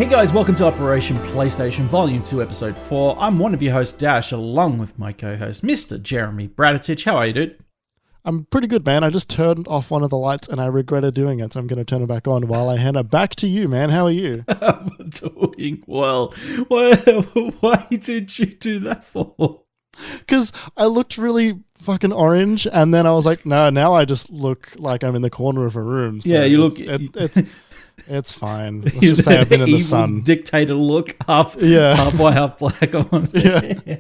Hey guys, welcome to Operation PlayStation Volume 2, Episode 4. I'm one of your hosts, Dash, along with my co-host, Mr. Jeremy Braditich. How are you, dude? I'm pretty good, man. I just turned off one of the lights and I regretted doing it, so I'm going to turn it back on while I hand it back to you, man. How are you? I'm doing well. Why did you do that for? Because I looked really fucking orange, and then I was like, no, now I just look like I'm in the corner of a room. So yeah, you look... It's fine. Let's just say I've been in the sun. Dictator look, half white, half black. Yeah.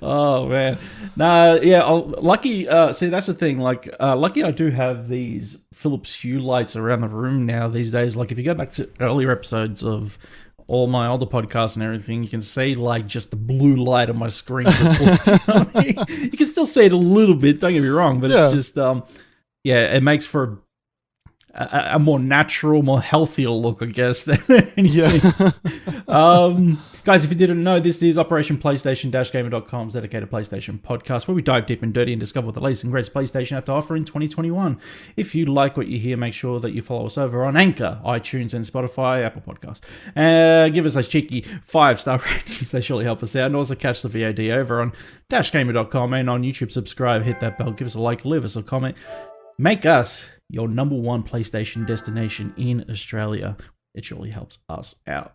Oh man, lucky. See, that's the thing. Lucky I do have these Philips Hue lights around the room now these days. Like, if you go back to earlier episodes of all my older podcasts and everything, you can see just the blue light on my screen. You can still see it a little bit. Don't get me wrong, but it's just it makes for a more natural, more healthier look, I guess, than anything. Guys, if you didn't know, this is Operation PlayStation-Gamer.com's dedicated PlayStation podcast, where we dive deep and dirty and discover what the latest and greatest PlayStation have to offer in 2021. If you like what you hear, make sure that you follow us over on Anchor, iTunes, and Spotify, Apple Podcasts. Give us those cheeky 5-star ratings. They surely help us out. And also catch the VOD over on Gamer.com and on YouTube. Subscribe, hit that bell, give us a like, leave us a comment. Make us your number one PlayStation destination in Australia. It surely helps us out.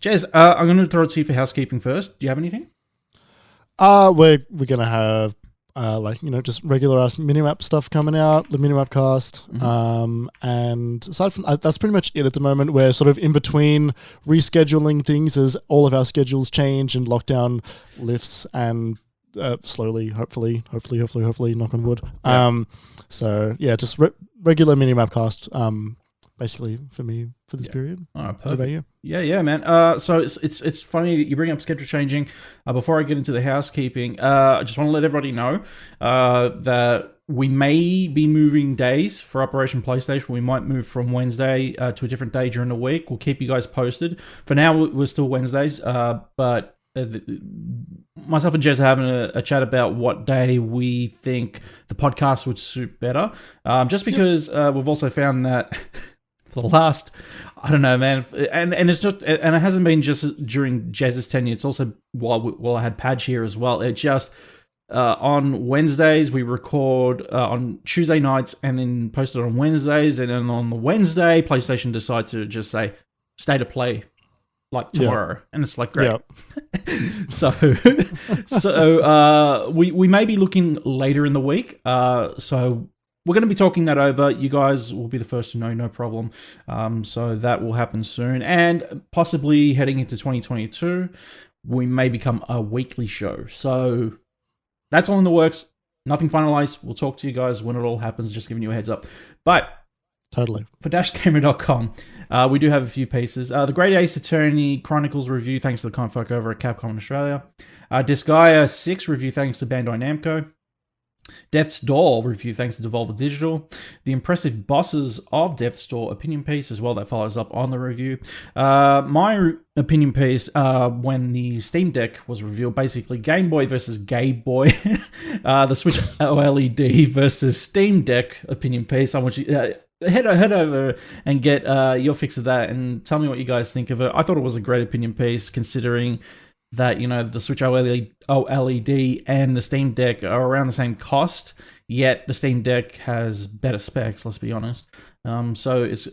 Jez, I'm going to throw it to you for housekeeping first. Do you have anything? We're going to have just regular ass minimap stuff coming out, the minimap cast. Mm-hmm. And aside from that's pretty much it at the moment. We're sort of in between rescheduling things as all of our schedules change and lockdown lifts and slowly, hopefully, knock on wood. Yeah. Just regular minimap cast, basically for me for this period. All right, perfect. What about you? Yeah, man. So it's funny that you bring up schedule changing. Before I get into the housekeeping, I just want to let everybody know that we may be moving days for Operation PlayStation. We might move from Wednesday to a different day during the week. We'll keep you guys posted. For now, we're still Wednesdays, but myself and Jez are having a chat about what day we think the podcast would suit better. Just because we've also found that for the last, I don't know, man, and it's just, and it hasn't been just during Jez's tenure. It's also while I had Padge here as well. It just on Wednesdays we record on Tuesday nights and then post it on Wednesdays, and then on the Wednesday PlayStation decide to just say state of play like tomorrow, and it's like great. So we may be looking later in the week. So we're going to be talking that over. You guys will be the first to know, no problem. So that will happen soon, and possibly heading into 2022, we may become a weekly show. So that's all in the works. Nothing finalized. We'll talk to you guys when it all happens. Just giving you a heads up, but. Totally. For Gamer.com, we do have a few pieces. The Great Ace Attorney Chronicles review, thanks to the kind folk over at Capcom in Australia. Disgaea 6 review, thanks to Bandai Namco. Death's Door review, thanks to Devolver Digital. The Impressive Bosses of Death's Door opinion piece as well, that follows up on the review. My opinion piece, when the Steam Deck was revealed, basically Game Boy versus Gay Boy. The Switch OLED versus Steam Deck opinion piece. I want you... Head over and get your fix of that and tell me what you guys think of it. I thought it was a great opinion piece, considering that, the Switch OLED and the Steam Deck are around the same cost, yet the Steam Deck has better specs, let's be honest. So it's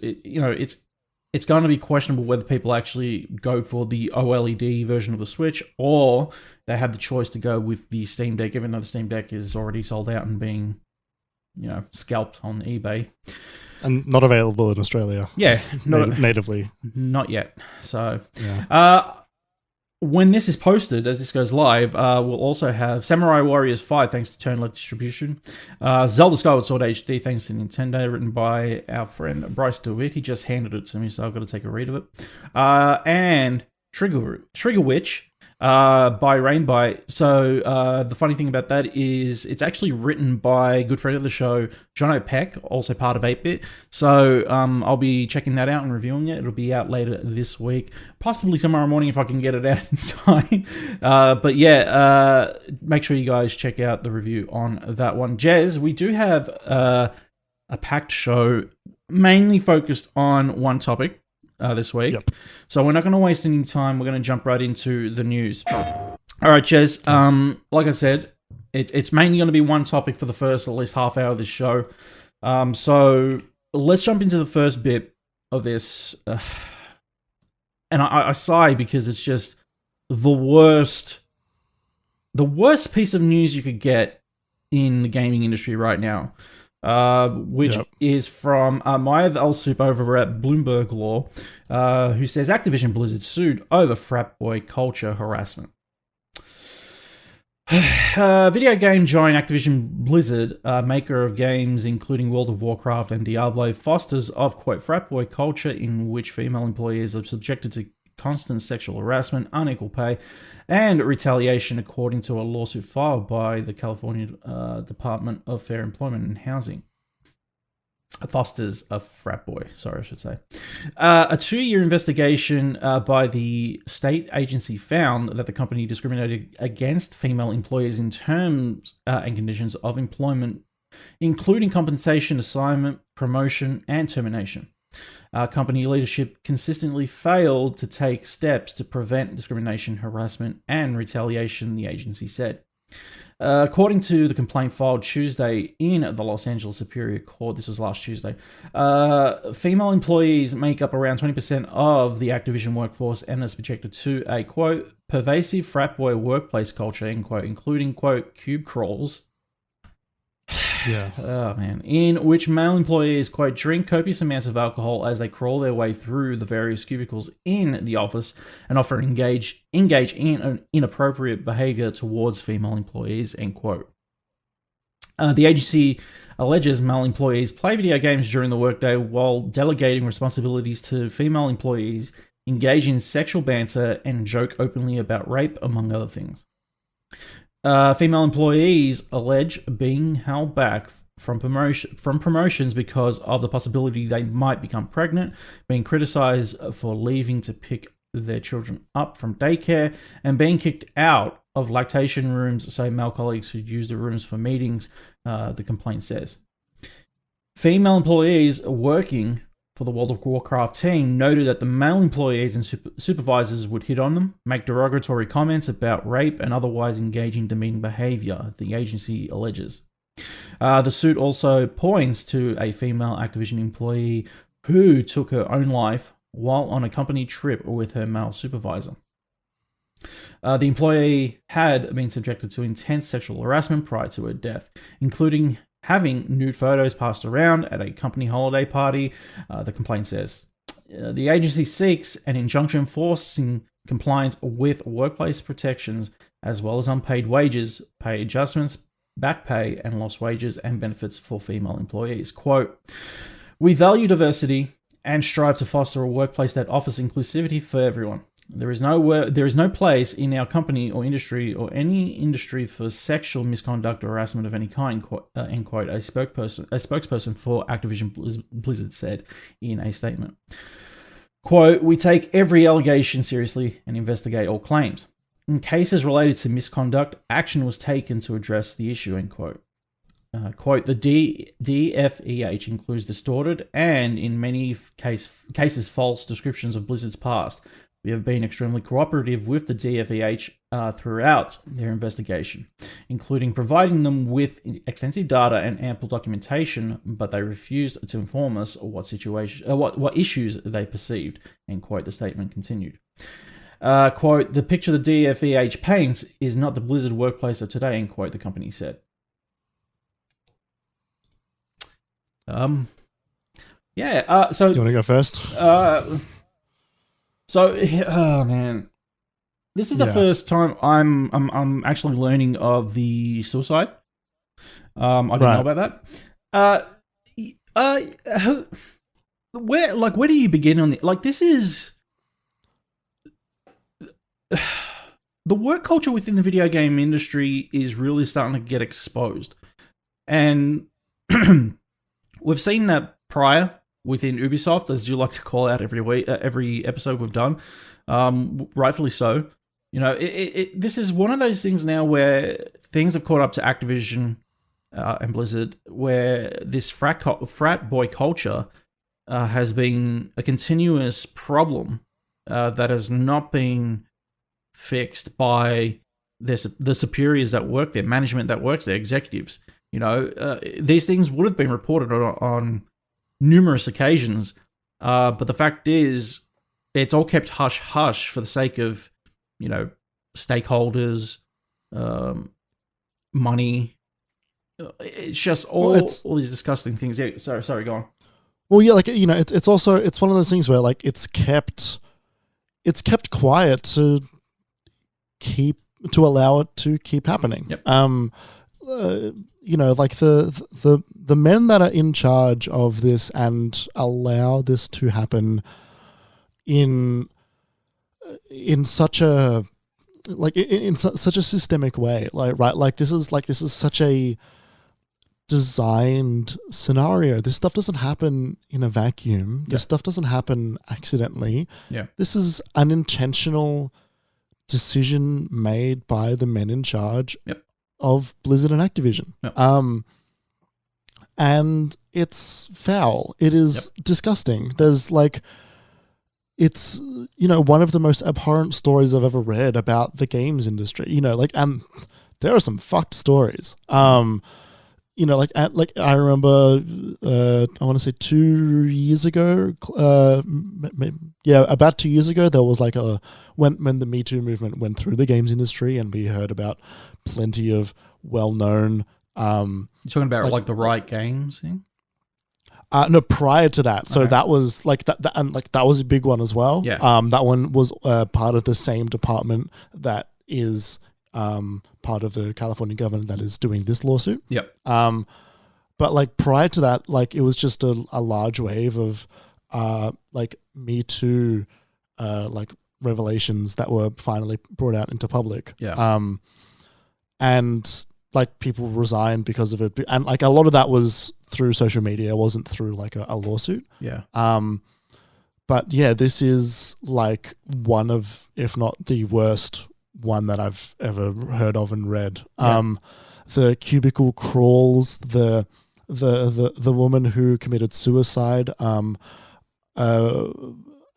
going to be questionable whether people actually go for the OLED version of the Switch, or they have the choice to go with the Steam Deck, even though the Steam Deck is already sold out and being, scalped on eBay. And not available in Australia. Yeah. Natively. Not yet. So, when this is posted, as this goes live, we'll also have Samurai Warriors 5, thanks to Turn Left Distribution. Zelda Skyward Sword HD, thanks to Nintendo, written by our friend Bryce DeWitt. He just handed it to me, so I've got to take a read of it. And Trigger Witch, by Rainbite. So the funny thing about that is it's actually written by a good friend of the show, Jono Peck, also part of 8-Bit. So I'll be checking that out and reviewing it. It'll be out later this week, possibly tomorrow morning if I can get it out in time. But yeah, make sure you guys check out the review on that one. Jez, we do have a packed show mainly focused on one topic. this week. Yep. So we're not going to waste any time. We're going to jump right into the news. All right, Jez. Like I said, it's mainly going to be one topic for the first at least half hour of this show. So let's jump into the first bit of this. And I sigh because it's just the worst piece of news you could get in the gaming industry right now. Which is from Maya Soup over at Bloomberg Law, who says Activision-Blizzard sued over frat boy culture harassment. Video game giant Activision-Blizzard, maker of games including World of Warcraft and Diablo, fosters of, quote, frat boy culture in which female employees are subjected to constant sexual harassment, unequal pay, and retaliation, according to a lawsuit filed by the California Department of Fair Employment and Housing. Fosters a frat boy, I should say. A 2-year investigation by the state agency found that the company discriminated against female employees in terms and conditions of employment, including compensation, assignment, promotion, and termination. Company leadership consistently failed to take steps to prevent discrimination, harassment, and retaliation, the agency said. According to the complaint filed Tuesday in the Los Angeles Superior Court, this was last Tuesday, female employees make up around 20% of the Activision workforce and are subjected to a, quote, pervasive frat boy workplace culture, end quote, including, quote, cube crawls. Yeah. Oh, man. In which male employees, quote, drink copious amounts of alcohol as they crawl their way through the various cubicles in the office and often engage in an inappropriate behavior towards female employees, end quote. The agency alleges male employees play video games during the workday while delegating responsibilities to female employees, engage in sexual banter, and joke openly about rape, among other things. Female employees allege being held back from promotions because of the possibility they might become pregnant, being criticized for leaving to pick their children up from daycare, and being kicked out of lactation rooms so male colleagues could use the rooms for meetings, the complaint says. Female employees working for the World of Warcraft team noted that the male employees and supervisors would hit on them, make derogatory comments about rape, and otherwise engage in demeaning behavior, the agency alleges. The suit also points to a female Activision employee who took her own life while on a company trip with her male supervisor. The employee had been subjected to intense sexual harassment prior to her death, including having nude photos passed around at a company holiday party, the complaint says. The agency seeks an injunction forcing compliance with workplace protections, as well as unpaid wages, pay adjustments, back pay, and lost wages and benefits for female employees. Quote, we value diversity and strive to foster a workplace that offers inclusivity for everyone. There is no place in our company or industry or any industry for sexual misconduct or harassment of any kind, end quote, a spokesperson for Activision Blizzard said in a statement. Quote, we take every allegation seriously and investigate all claims. In cases related to misconduct, action was taken to address the issue, end quote. Quote, the DFEH includes distorted and, in many cases, false descriptions of Blizzard's past. We have been extremely cooperative with the DFEH throughout their investigation, including providing them with extensive data and ample documentation, but they refused to inform us what issues they perceived, end quote, the statement continued. Quote, the picture the DFEH paints is not the Blizzard workplace of today, end quote, the company said. Yeah, so... You want to go first? So, oh man, this is the first time I'm actually learning of the suicide. I didn't know about that. Where do you begin on the this is the work culture within the video game industry is really starting to get exposed, and we've seen that prior. Within Ubisoft, as you like to call out every week, every episode we've done, rightfully so. You know, this is one of those things now where things have caught up to Activision and Blizzard, where this frat boy culture has been a continuous problem that has not been fixed by the superiors that work there, management that works there, executives. These things would have been reported on numerous occasions, but the fact is, it's all kept hush-hush for the sake of, stakeholders, money. It's just all these disgusting things. Yeah, sorry, go on. Well, yeah, it's also, it's one of those things where it's kept quiet to allow it to keep happening. Yep. The men that are in charge of this and allow this to happen in such a such a systemic way, this is such a designed scenario. This stuff doesn't happen in a vacuum. This stuff doesn't happen accidentally. Yeah. This is an intentional decision made by the men in charge of Blizzard and Activision. Yep. And it's foul. It is disgusting. There's it's one of the most abhorrent stories I've ever read about the games industry. And there are some fucked stories. I remember, I want to say 2 years ago, about 2 years ago, there was when the Me Too movement went through the games industry, and we heard about plenty of well-known. You're talking about the Riot Games thing? No, prior to that. So that was that was a big one as well. Yeah. That one was part of the same department that is part of the California government that is doing this lawsuit. Yep. But prior to that, it was just a large wave of Me Too revelations that were finally brought out into public. Yeah. And people resigned because of it, and a lot of that was through social media. It wasn't through a lawsuit. Yeah. But yeah, this is one of, if not the worst one that I've ever heard of and read. Yeah. The cubicle crawls, the woman who committed suicide. In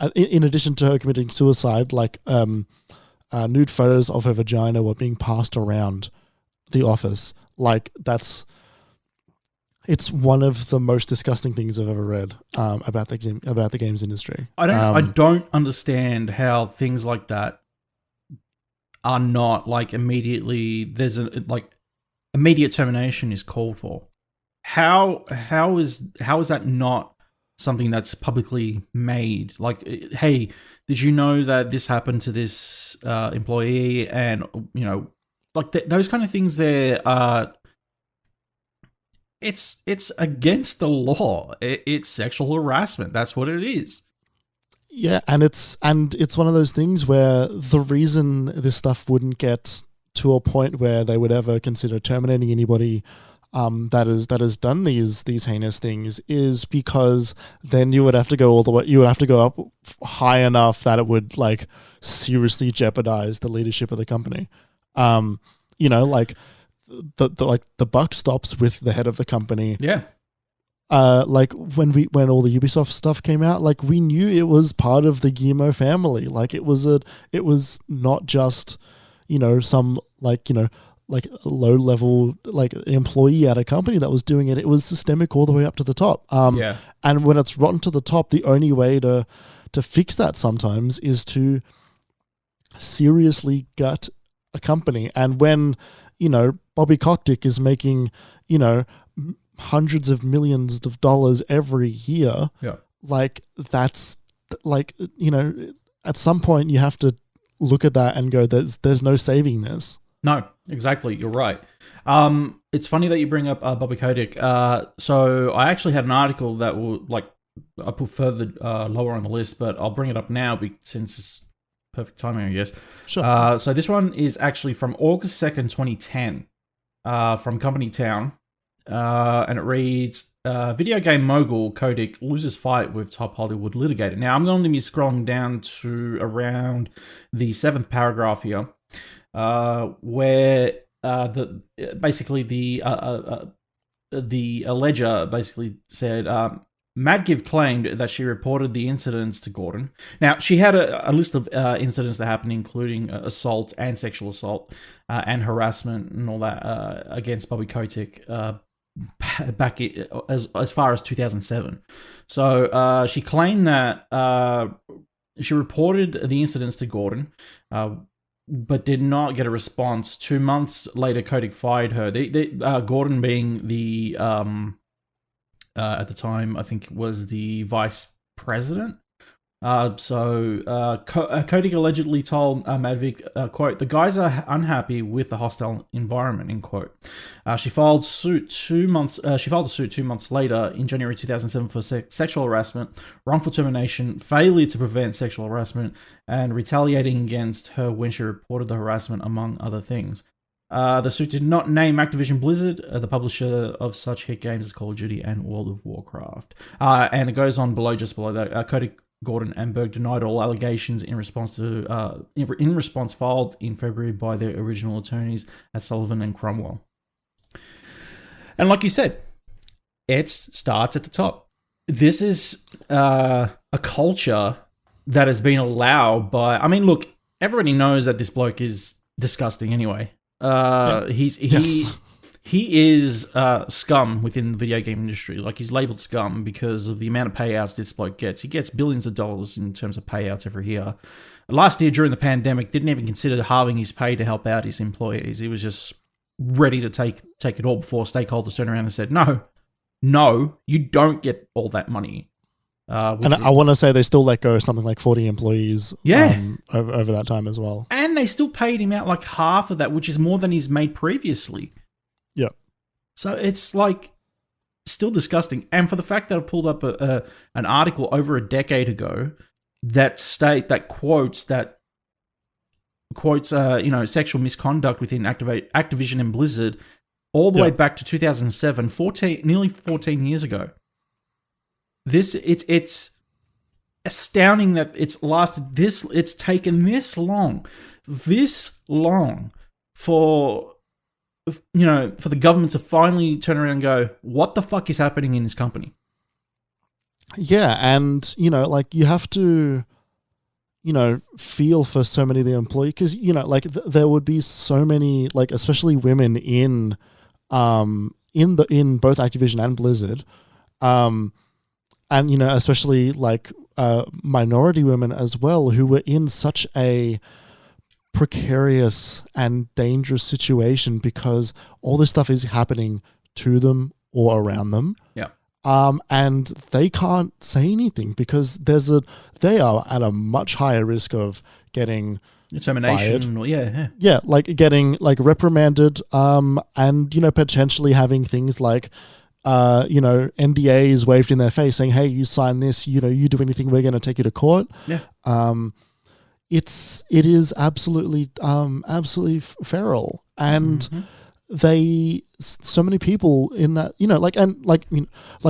addition to her committing suicide, nude photos of her vagina were being passed around the office. It's one of the most disgusting things I've ever read about the games industry. I don't understand how things like that are not immediately. There's immediate termination is called for. How is that not something that's publicly made? Hey, did you know that this happened to this employee? And those kind of things. There are. It's against the law. It's sexual harassment. That's what it is. Yeah, and it's one of those things where the reason this stuff wouldn't get to a point where they would ever consider terminating anybody that has done these heinous things is because then you would have to go all the way. You would have to go up high enough that it would seriously jeopardize the leadership of the company. The buck stops with the head of the company. Yeah. When all the Ubisoft stuff came out, we knew it was part of the Guillemot family. It was not just, some low level employee at a company that was doing it. It was systemic all the way up to the top. Yeah. And when it's rotten to the top, the only way to fix that sometimes is to seriously gut a company. And when Bobby Kotick is making hundreds of millions of dollars every year, that's at some point you have to look at that and go, there's no saving this. No, exactly. You're right. It's funny that you bring up Bobby Kotick. So I actually had an article that will I put further lower on the list, but I'll bring it up now since it's perfect timing, I guess. Sure. So this one is actually from August 2nd, 2010, from Company Town. And it reads, video game mogul Kotick loses fight with top Hollywood litigator. Now, I'm going to be scrolling down to around the 7th paragraph here, where the alleger basically said, Madgiv claimed that she reported the incidents to Gordon. Now, she had a list of incidents that happened, including assault and sexual assault and harassment and all that against Bobby Kotick back as far as 2007. So she claimed that she reported the incidents to Gordon, but did not get a response. 2 months later, Kotick fired her. Gordon being the... at the time, I think was the vice president. Kotick allegedly told Madvick, quote, "The guys are unhappy with the hostile environment," end quote. She filed a suit 2 months later in January 2007 for sexual harassment, wrongful termination, failure to prevent sexual harassment, and retaliating against her when she reported the harassment, among other things. The suit did not name Activision-Blizzard, the publisher of such hit games as Call of Duty and World of Warcraft. And it goes on just below that. Kotick, Gordon, and Berg denied all allegations in response filed in February by their original attorneys at Sullivan and Cromwell. And like you said, it starts at the top. This is a culture that has been allowed by... I mean, look, everybody knows that this bloke is disgusting anyway. He is scum within the video game industry. Like, he's labeled scum because of the amount of payouts this bloke gets. He gets billions of dollars in terms of payouts every year. Last year, during the pandemic, didn't even consider halving his pay to help out his employees. He was just ready to take it all before stakeholders turned around and said, no, you don't get all that money. And I want to say they still let go something like 40 employees over that time as well. And they still paid him out like half of that, which is more than he's made previously. Yep. So it's like still disgusting. And for the fact that I've pulled up an article over a decade ago that quotes sexual misconduct within Activision and Blizzard all the way back to 2007, nearly 14 years ago. It's astounding that it's taken this long for the government to finally turn around and go, what the fuck is happening in this company? Yeah, and you have to feel for so many of the employees, because there would be so many, like, especially women in both Activision and Blizzard, and especially like minority women as well, who were in such a precarious and dangerous situation because all this stuff is happening to them or around them. Yeah. And they can't say anything because they are at a much higher risk of getting termination. Fired. Yeah, like getting like reprimanded, and potentially having things like NDAs waved in their face saying, hey, you sign this, you do anything, we're going to take you to court. Yeah. It is absolutely feral. And so many people in that,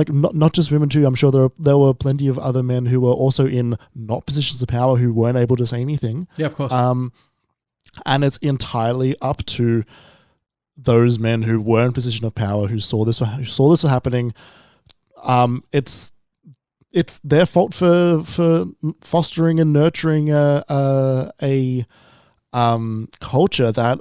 not just women too. I'm sure there were plenty of other men who were also in not positions of power who weren't able to say anything. Yeah, of course. And it's entirely up to those men who were in position of power, who saw this happening. It's their fault for fostering and nurturing a culture that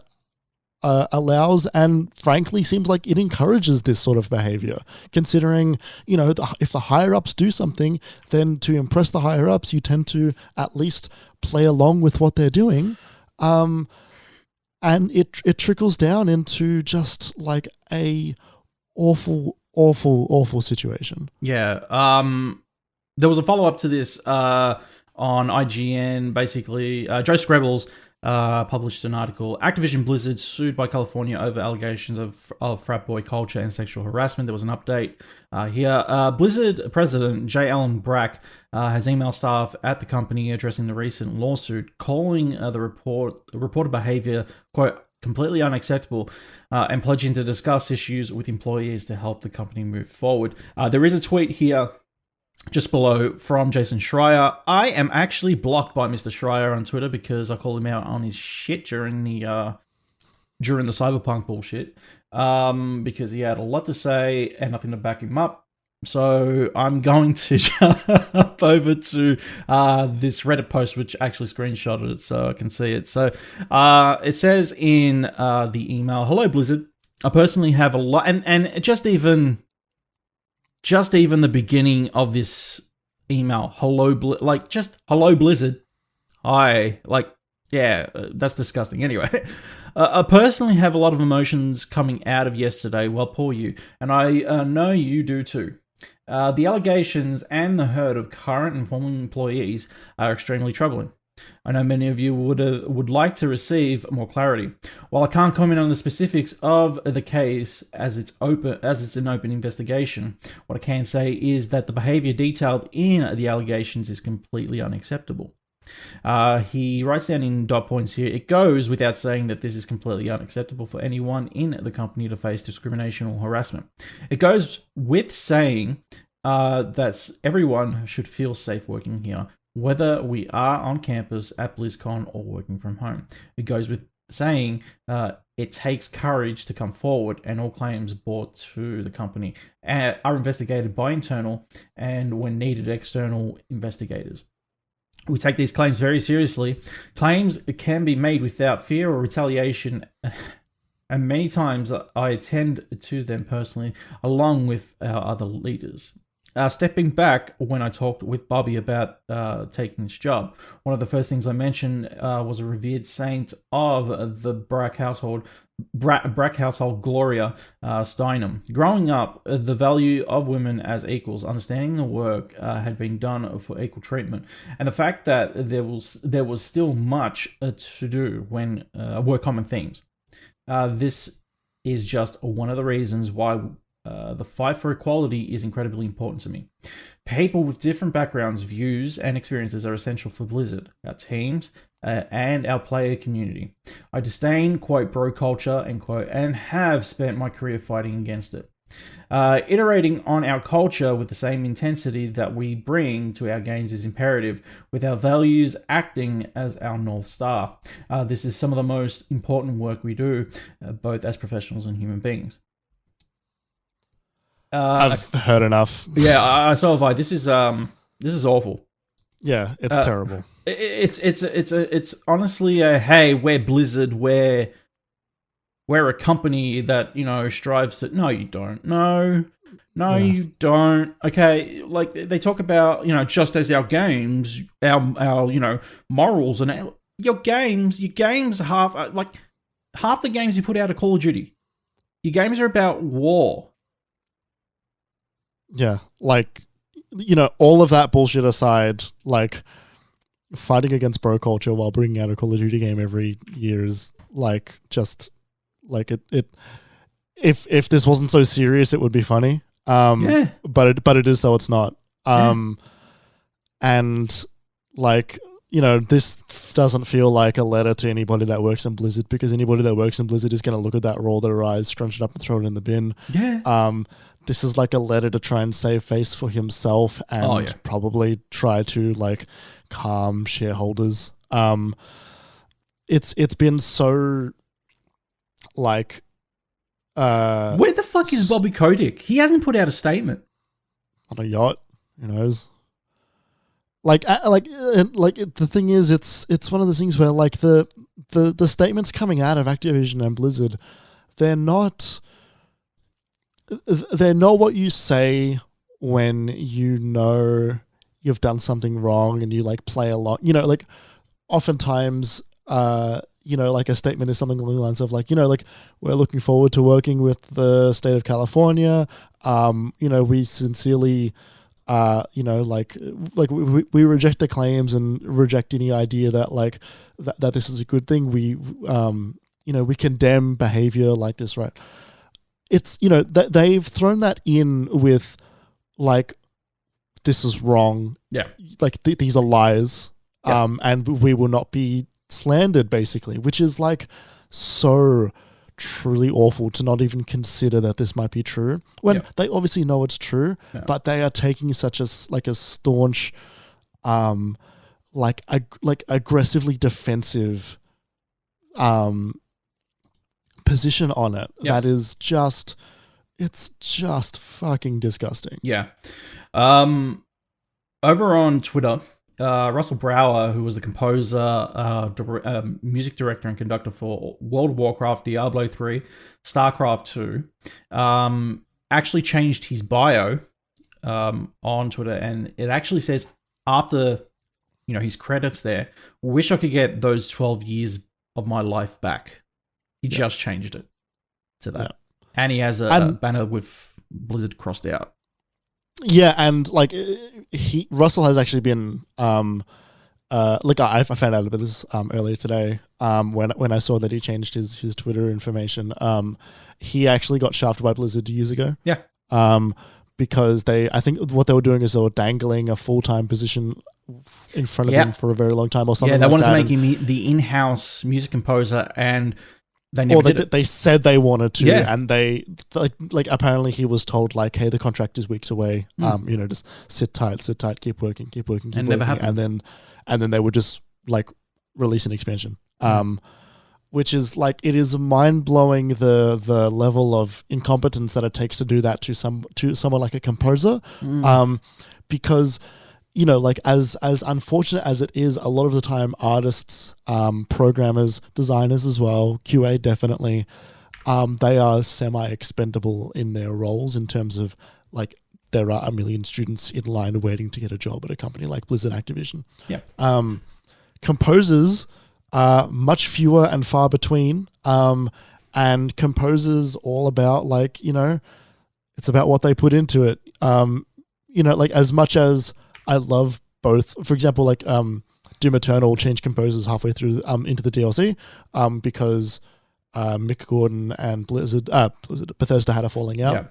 allows and frankly seems like it encourages this sort of behavior. Considering, if the higher ups do something, then to impress the higher ups, you tend to at least play along with what they're doing. And it trickles down into just like a awful situation. Yeah. There was a follow-up to this on IGN. Basically, Joe Screbbles published an article. Activision-Blizzard sued by California over allegations of frat boy culture and sexual harassment. There was an update here. Blizzard President J. Allen Brack has emailed staff at the company addressing the recent lawsuit, calling the reported behavior, quote, completely unacceptable, and pledging to discuss issues with employees to help the company move forward. There is a tweet here just below from Jason Schreier. I am actually blocked by Mr. Schreier on Twitter because I called him out on his shit during the Cyberpunk bullshit, because he had a lot to say and nothing to back him up. So I'm going to jump over to this Reddit post, which actually screenshotted it so I can see it. So it says in the email, "Hello Blizzard. I personally have a lot," and just even the beginning of this email, hello Blizzard. Hi, that's disgusting. Anyway, I personally have a lot of emotions coming out of yesterday. Well, poor you, and I know you do too. The allegations and the hurt of current and former employees are extremely troubling. I know many of you would like to receive more clarity. While I can't comment on the specifics of the case as it's an open investigation, what I can say is that the behavior detailed in the allegations is completely unacceptable. He writes down in dot points here, "It goes without saying that this is completely unacceptable for anyone in the company to face discrimination or harassment. It goes with saying that everyone should feel safe working here, whether we are on campus at BlizzCon or working from home. It goes with saying it takes courage to come forward, and all claims brought to the company are investigated by internal and, when needed, external investigators. We take these claims very seriously. Claims can be made without fear or retaliation, and many times I attend to them personally, along with our other leaders. Stepping back, when I talked with Bobby about taking this job, one of the first things I mentioned was a revered saint of the Brack household, Gloria Steinem. Growing up, the value of women as equals, understanding the work had been done for equal treatment, and the fact that there was still much to do when were common themes. This is just one of the reasons why the fight for equality is incredibly important to me. People with different backgrounds, views, and experiences are essential for Blizzard, our teams, and our player community. I disdain, quote, bro culture, end quote, and have spent my career fighting against it. Iterating on our culture with the same intensity that we bring to our games is imperative, with our values acting as our North Star. This is some of the most important work we do, both as professionals and human beings. I've heard enough. Yeah, so have I. This is awful. Yeah, it's terrible. It's honestly a, hey, we're Blizzard, we're a company that, strives to. No, you don't. No, you don't. Okay, like they talk about, just as our games, our morals and your games half the games you put out are Call of Duty. Your games are about war. Yeah, all of that bullshit aside, fighting against bro culture while bringing out a Call of Duty game every year is if this wasn't so serious, it would be funny. But it is, so it's not. And this doesn't feel like a letter to anybody that works in Blizzard, because anybody that works in Blizzard is going to look at that, roll their eyes, scrunch it up and throw it in the bin. Yeah. This is like a letter to try and save face for himself and probably try to calm shareholders. It's been so where the fuck is Bobby Kotick? He hasn't put out a statement. On a yacht, who knows? The thing is, it's one of those things where the statements coming out of Activision and Blizzard, they're not what you say when you've done something wrong and you play along. Oftentimes, a statement is something along the lines of we're looking forward to working with the state of California. We sincerely, we reject the claims and reject any idea that that this is a good thing. We condemn behavior like this, right? It's, they've thrown that in with this is wrong. Yeah. These are lies. Yeah. And we will not be slandered, basically, which is so truly awful to not even consider that this might be true when they obviously know it's true, but they are taking such a staunch, aggressively defensive, position on it that is just, It's just fucking disgusting. Yeah. Over on Twitter, Russell Brower, who was the composer, music director, and conductor for World of Warcraft, Diablo 3, StarCraft 2, actually changed his bio on Twitter, and it actually says after his credits there, wish I could get those 12 years of my life back. He just changed it to that. Yeah. And he has a banner with Blizzard crossed out. Yeah, and like Russell has actually been like I found out about this earlier today when I saw that he changed his Twitter information. He actually got shafted by Blizzard years ago. Yeah. Because I think what they were doing is they were dangling a full-time position in front of him for a very long time or something. Yeah, they like wanted that. to make him the in-house music composer, and they never did it. They said they wanted to, and they like apparently he was told like, "Hey, the contract is weeks away. Just sit tight, keep working, and never happened. And then they would just like release an expansion, which is like it is mind blowing the level of incompetence that it takes to do that to someone like a composer, because. Like as unfortunate as it is, a lot of the time artists, programmers, designers as well, QA definitely, they are semi-expendable in their roles in terms of like there are a million students in line waiting to get a job at a company like Blizzard Activision. Yeah. Composers are much fewer and far between, and composers all about like, it's about what they put into it. Like as much as I love both. For example, like Doom Eternal changed composers halfway through into the DLC because Mick Gordon and Bethesda had a falling out.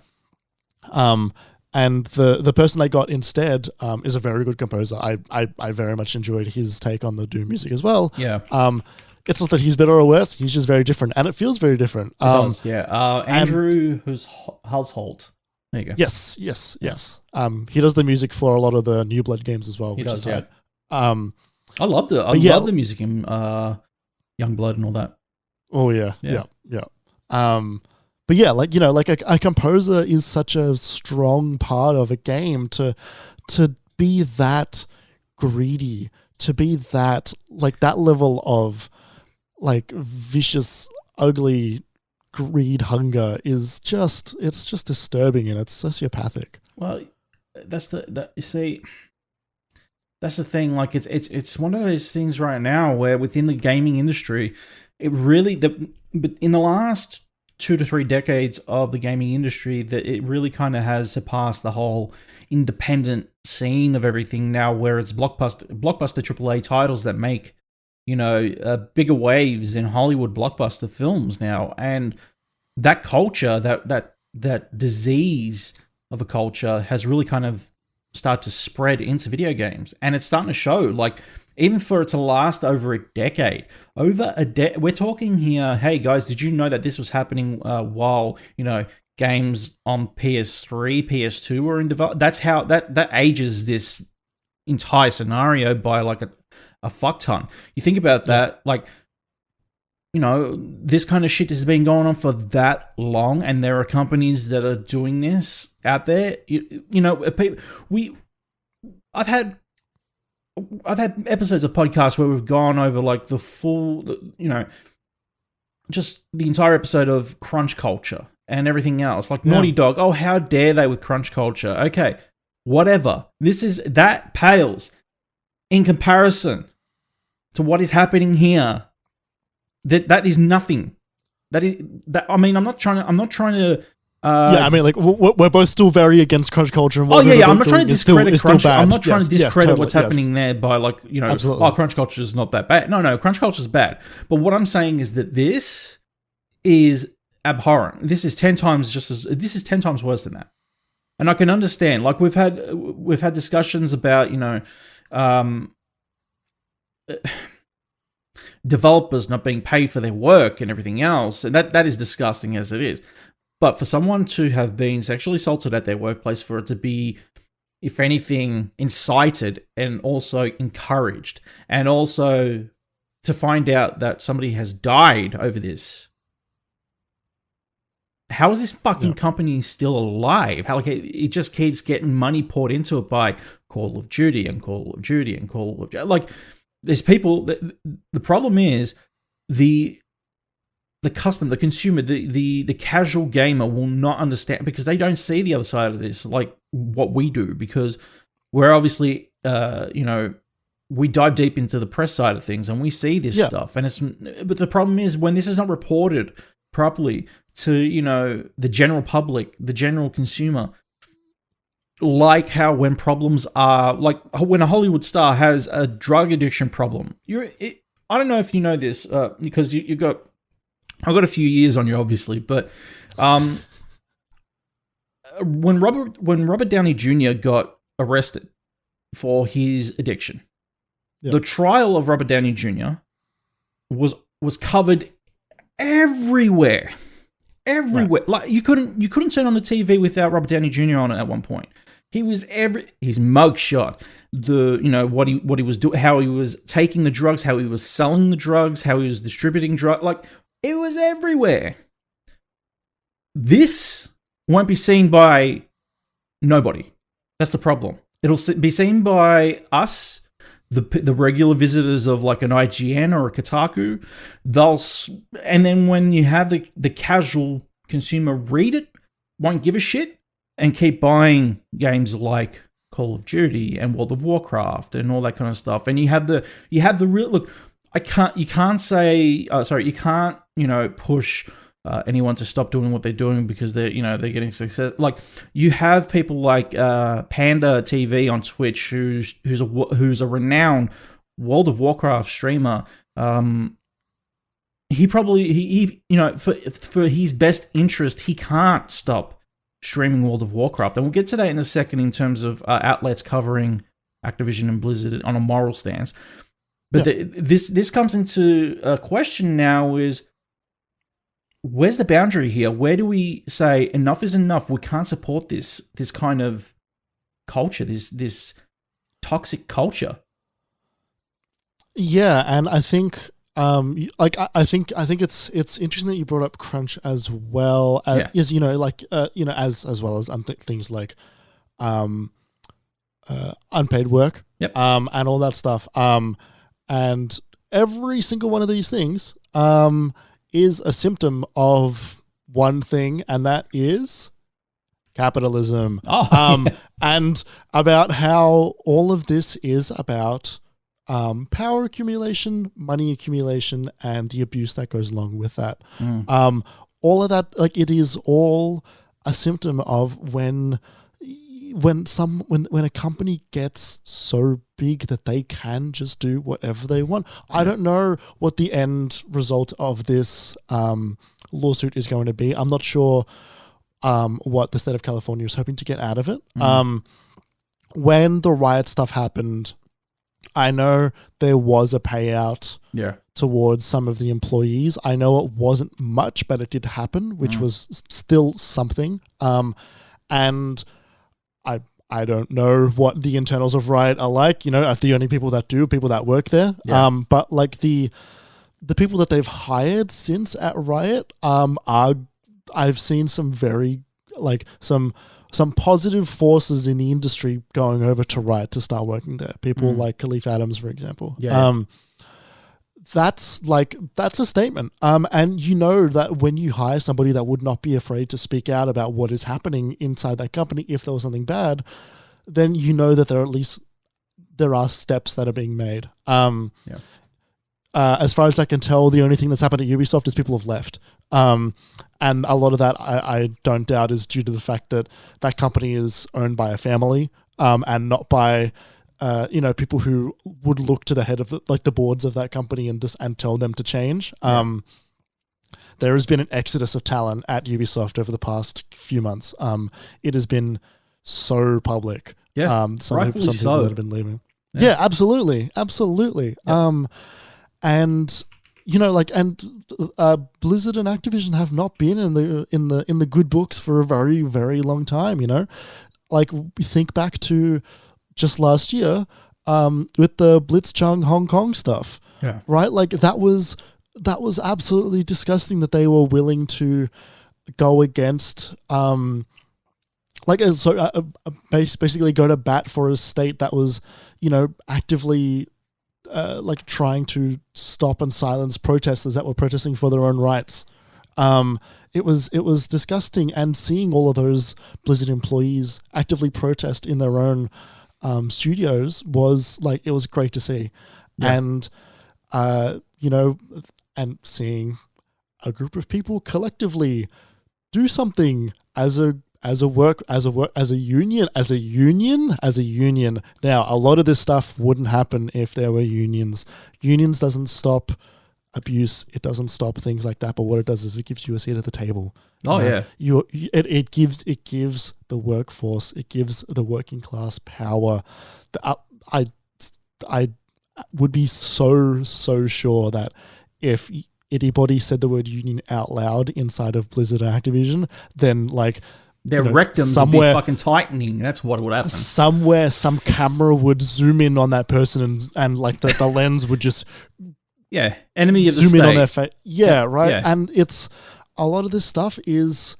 Yeah. And the person they got instead is a very good composer. I very much enjoyed his take on the Doom music as well. Yeah. It's not that he's better or worse. He's just very different, and it feels very different. It does. Yeah. Andrew Household. There you go. Yes. He does the music for a lot of the New Blood games as well. He does, yeah. I loved it. I love the music in Young Blood and all that. Oh yeah. But yeah, like like a composer is such a strong part of a game to be that greedy, to be that like that level of like vicious, ugly. Greed, hunger is just disturbing and it's sociopathic. Well, that's the thing. Like it's one of those things right now where within the gaming industry, it really but in the last 2 to 3 decades of the gaming industry, that it really kind of has surpassed the whole independent scene of everything now, where it's blockbuster AAA titles that make bigger waves in Hollywood blockbuster films now, and that culture, that disease of a culture, has really kind of started to spread into video games, and it's starting to show. Like even for it to last over a decade, we're talking here. Hey guys, did you know that this was happening while games on PS3, PS2 were in development? That's how that ages this entire scenario by like a fuck ton. You think about that, like, this kind of shit has been going on for that long, and there are companies that are doing this out there. I've had episodes of podcasts where we've gone over like the full, just the entire episode of crunch culture and everything else. Like Naughty Dog, oh, how dare they with crunch culture? Okay, whatever. That pales in comparison to what is happening here. That is nothing. I mean, I'm not trying to. Like we're both still very against crunch culture. And I'm not trying to discredit crunch. I'm not trying to discredit what's happening there by like absolutely. Crunch culture is not that bad. No, crunch culture is bad. But what I'm saying is that this is abhorrent. This is 10 times worse than that. And I can understand. Like we've had discussions about developers not being paid for their work and everything else, and that is disgusting as it is. But for someone to have been sexually assaulted at their workplace, for it to be, if anything, incited and also encouraged, and also to find out that somebody has died over this, how is this fucking company still alive? How, like, it just keeps getting money poured into it by Call of Duty and Call of Duty and Call of Duty. Like, there's people the problem is the customer, the consumer, the casual gamer will not understand, because they don't see the other side of this like what we do, because we're obviously we dive deep into the press side of things and we see this stuff, but the problem is when this is not reported properly to the general public, the general consumer, like how when problems are like when a Hollywood star has a drug addiction problem, I don't know if you know this because I've got a few years on you, obviously, but when Robert Downey Jr. got arrested for his addiction, the trial of Robert Downey Jr. was covered everywhere. Right. Like you couldn't turn on the TV without Robert Downey Jr. on it at one point. He was his mugshot, what he was doing, how he was taking the drugs, how he was selling the drugs, how he was distributing drugs, like it was everywhere. This won't be seen by nobody. That's the problem. It'll be seen by us, the regular visitors of like an IGN or a Kotaku. And then when you have the casual consumer read it, won't give a shit, and keep buying games like Call of Duty and World of Warcraft and all that kind of stuff. And you have the real look. You can't push anyone to stop doing what they're doing because they're getting success. Like you have people like Panda TV on Twitch, who's a renowned World of Warcraft streamer. He for his best interest, he can't stop streaming World of Warcraft, and we'll get to that in a second in terms of outlets covering Activision and Blizzard on a moral stance. But this comes into a question now: is where's the boundary here? Where do we say enough is enough? We can't support this kind of culture, this toxic culture. Yeah, and I think. I think it's interesting that you brought up crunch as well as as well as things like unpaid work, and all that stuff. And every single one of these things is a symptom of one thing, and that is capitalism. And about how all of this is about power accumulation, money accumulation, and the abuse that goes along with that. All of that, like, it is all a symptom of when a company gets so big that they can just do whatever they want. I don't know what the end result of this lawsuit is going to be. I'm not sure what the state of California is hoping to get out of it. When the riot stuff happened, I know there was a payout towards some of the employees. I know it wasn't much, but it did happen, which was still something. And I don't know what the internals of Riot are like. The only people that work there. But like the people that they've hired since at Riot, I've seen some very some positive forces in the industry going over to Riot to start working there. People like Khalif Adams, for example. That's a statement. And that when you hire somebody that would not be afraid to speak out about what is happening inside that company, if there was something bad, then that there are steps that are being made. As far as I can tell, the only thing that's happened at Ubisoft is people have left. And a lot of that, I don't doubt, is due to the fact that that company is owned by a family, and not by, people who would look to the head of the boards of that company and tell them to change. There has been an exodus of talent at Ubisoft over the past few months. It has been so public. Some people that have been leaving. Yeah, absolutely. Yeah. And Blizzard and Activision have not been in the good books for a very, very long time. Like, think back to just last year with the Blitzchung Hong Kong stuff. Right? Like, that was absolutely disgusting that they were willing to go against basically go to bat for a state that was, actively trying to stop and silence protesters that were protesting for their own rights. It was disgusting, and seeing all of those Blizzard employees actively protest in their own studios was it was great to see. Yeah. And and seeing a group of people collectively do something as a union. Now, a lot of this stuff wouldn't happen if there were unions. Unions doesn't stop abuse. It doesn't stop things like that. But what it does is it gives you a seat at the table. Oh, yeah. It gives the workforce, it gives the working class power. I would be so sure that if anybody said the word union out loud inside of Blizzard or Activision, then their rectums would be fucking tightening. That's what would happen. Somewhere, some camera would zoom in on that person and the lens would just enemy of the zoom state. In on their face. Yeah, right. Yeah. And it's a lot of this stuff is,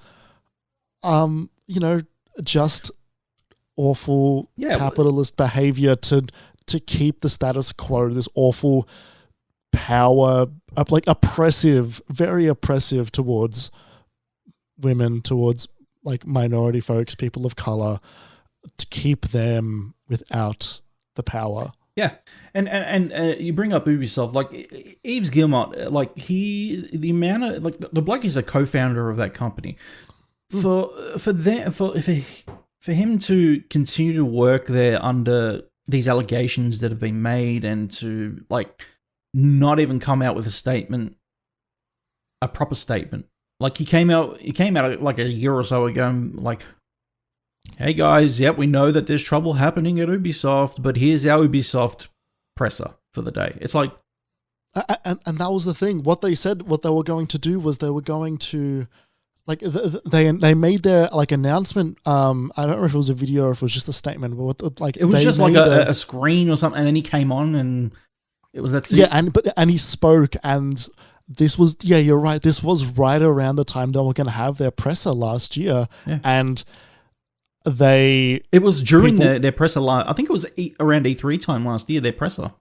just awful capitalist behavior to keep the status quo. This awful power, oppressive, very oppressive towards women, towards minority folks, people of color, to keep them without the power. Yeah, and you bring up Ubisoft, Yves Guillemot, the bloke is a co-founder of that company. For him to continue to work there under these allegations that have been made, and to not even come out with a proper statement. He came out a year or so ago and hey guys, we know that there's trouble happening at Ubisoft, but here's our Ubisoft presser for the day. It's and that was the thing. What they said, what they were going to do was they were going to they made their announcement. I don't know if it was a video or if it was just a statement, but it was just a screen or something, and then he came on and it was that scene. Yeah, and he spoke, and this was you're right. This was right around the time they were going to have their presser last year, and it was during their presser. I think it was around E3 time last year. Their presser.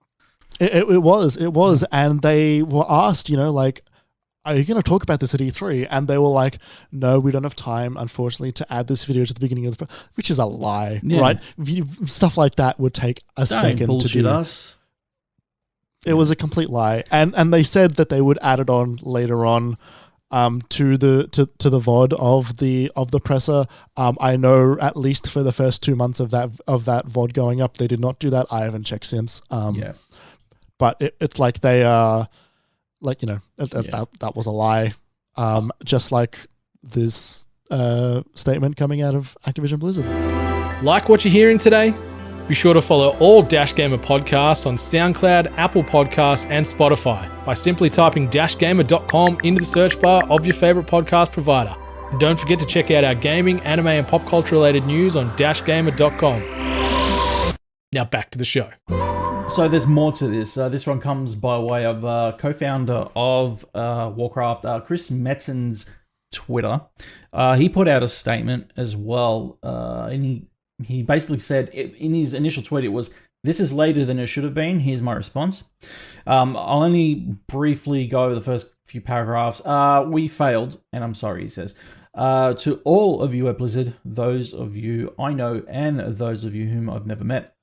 It was, and they were asked, are you going to talk about this at E3? And they were like, no, we don't have time, unfortunately, to add this video to the beginning of the... Which is a lie, right? Stuff like that would take a second to do. Us. It was a complete lie. And they said that they would add it on later on to the VOD of the presser. I know at least for the first 2 months of that VOD going up, they did not do that. I haven't checked since. But it's like they are... that was a lie. Just like this statement coming out of Activision Blizzard. Like what you're hearing today? Be sure to follow all Dash Gamer podcasts on SoundCloud, Apple Podcasts, and Spotify by simply typing dashgamer.com into the search bar of your favorite podcast provider. And don't forget to check out our gaming, anime, and pop culture related news on dashgamer.com. Now back to the show. So there's more to this. This one comes by way of co-founder of Warcraft, Chris Metzen's Twitter. He put out a statement as well, and he basically said in his initial tweet, it was, "This is later than it should have been. Here's my response." I'll only briefly go over the first few paragraphs. "We failed, and I'm sorry," he says. "To all of you at Blizzard, those of you I know and those of you whom I've never met,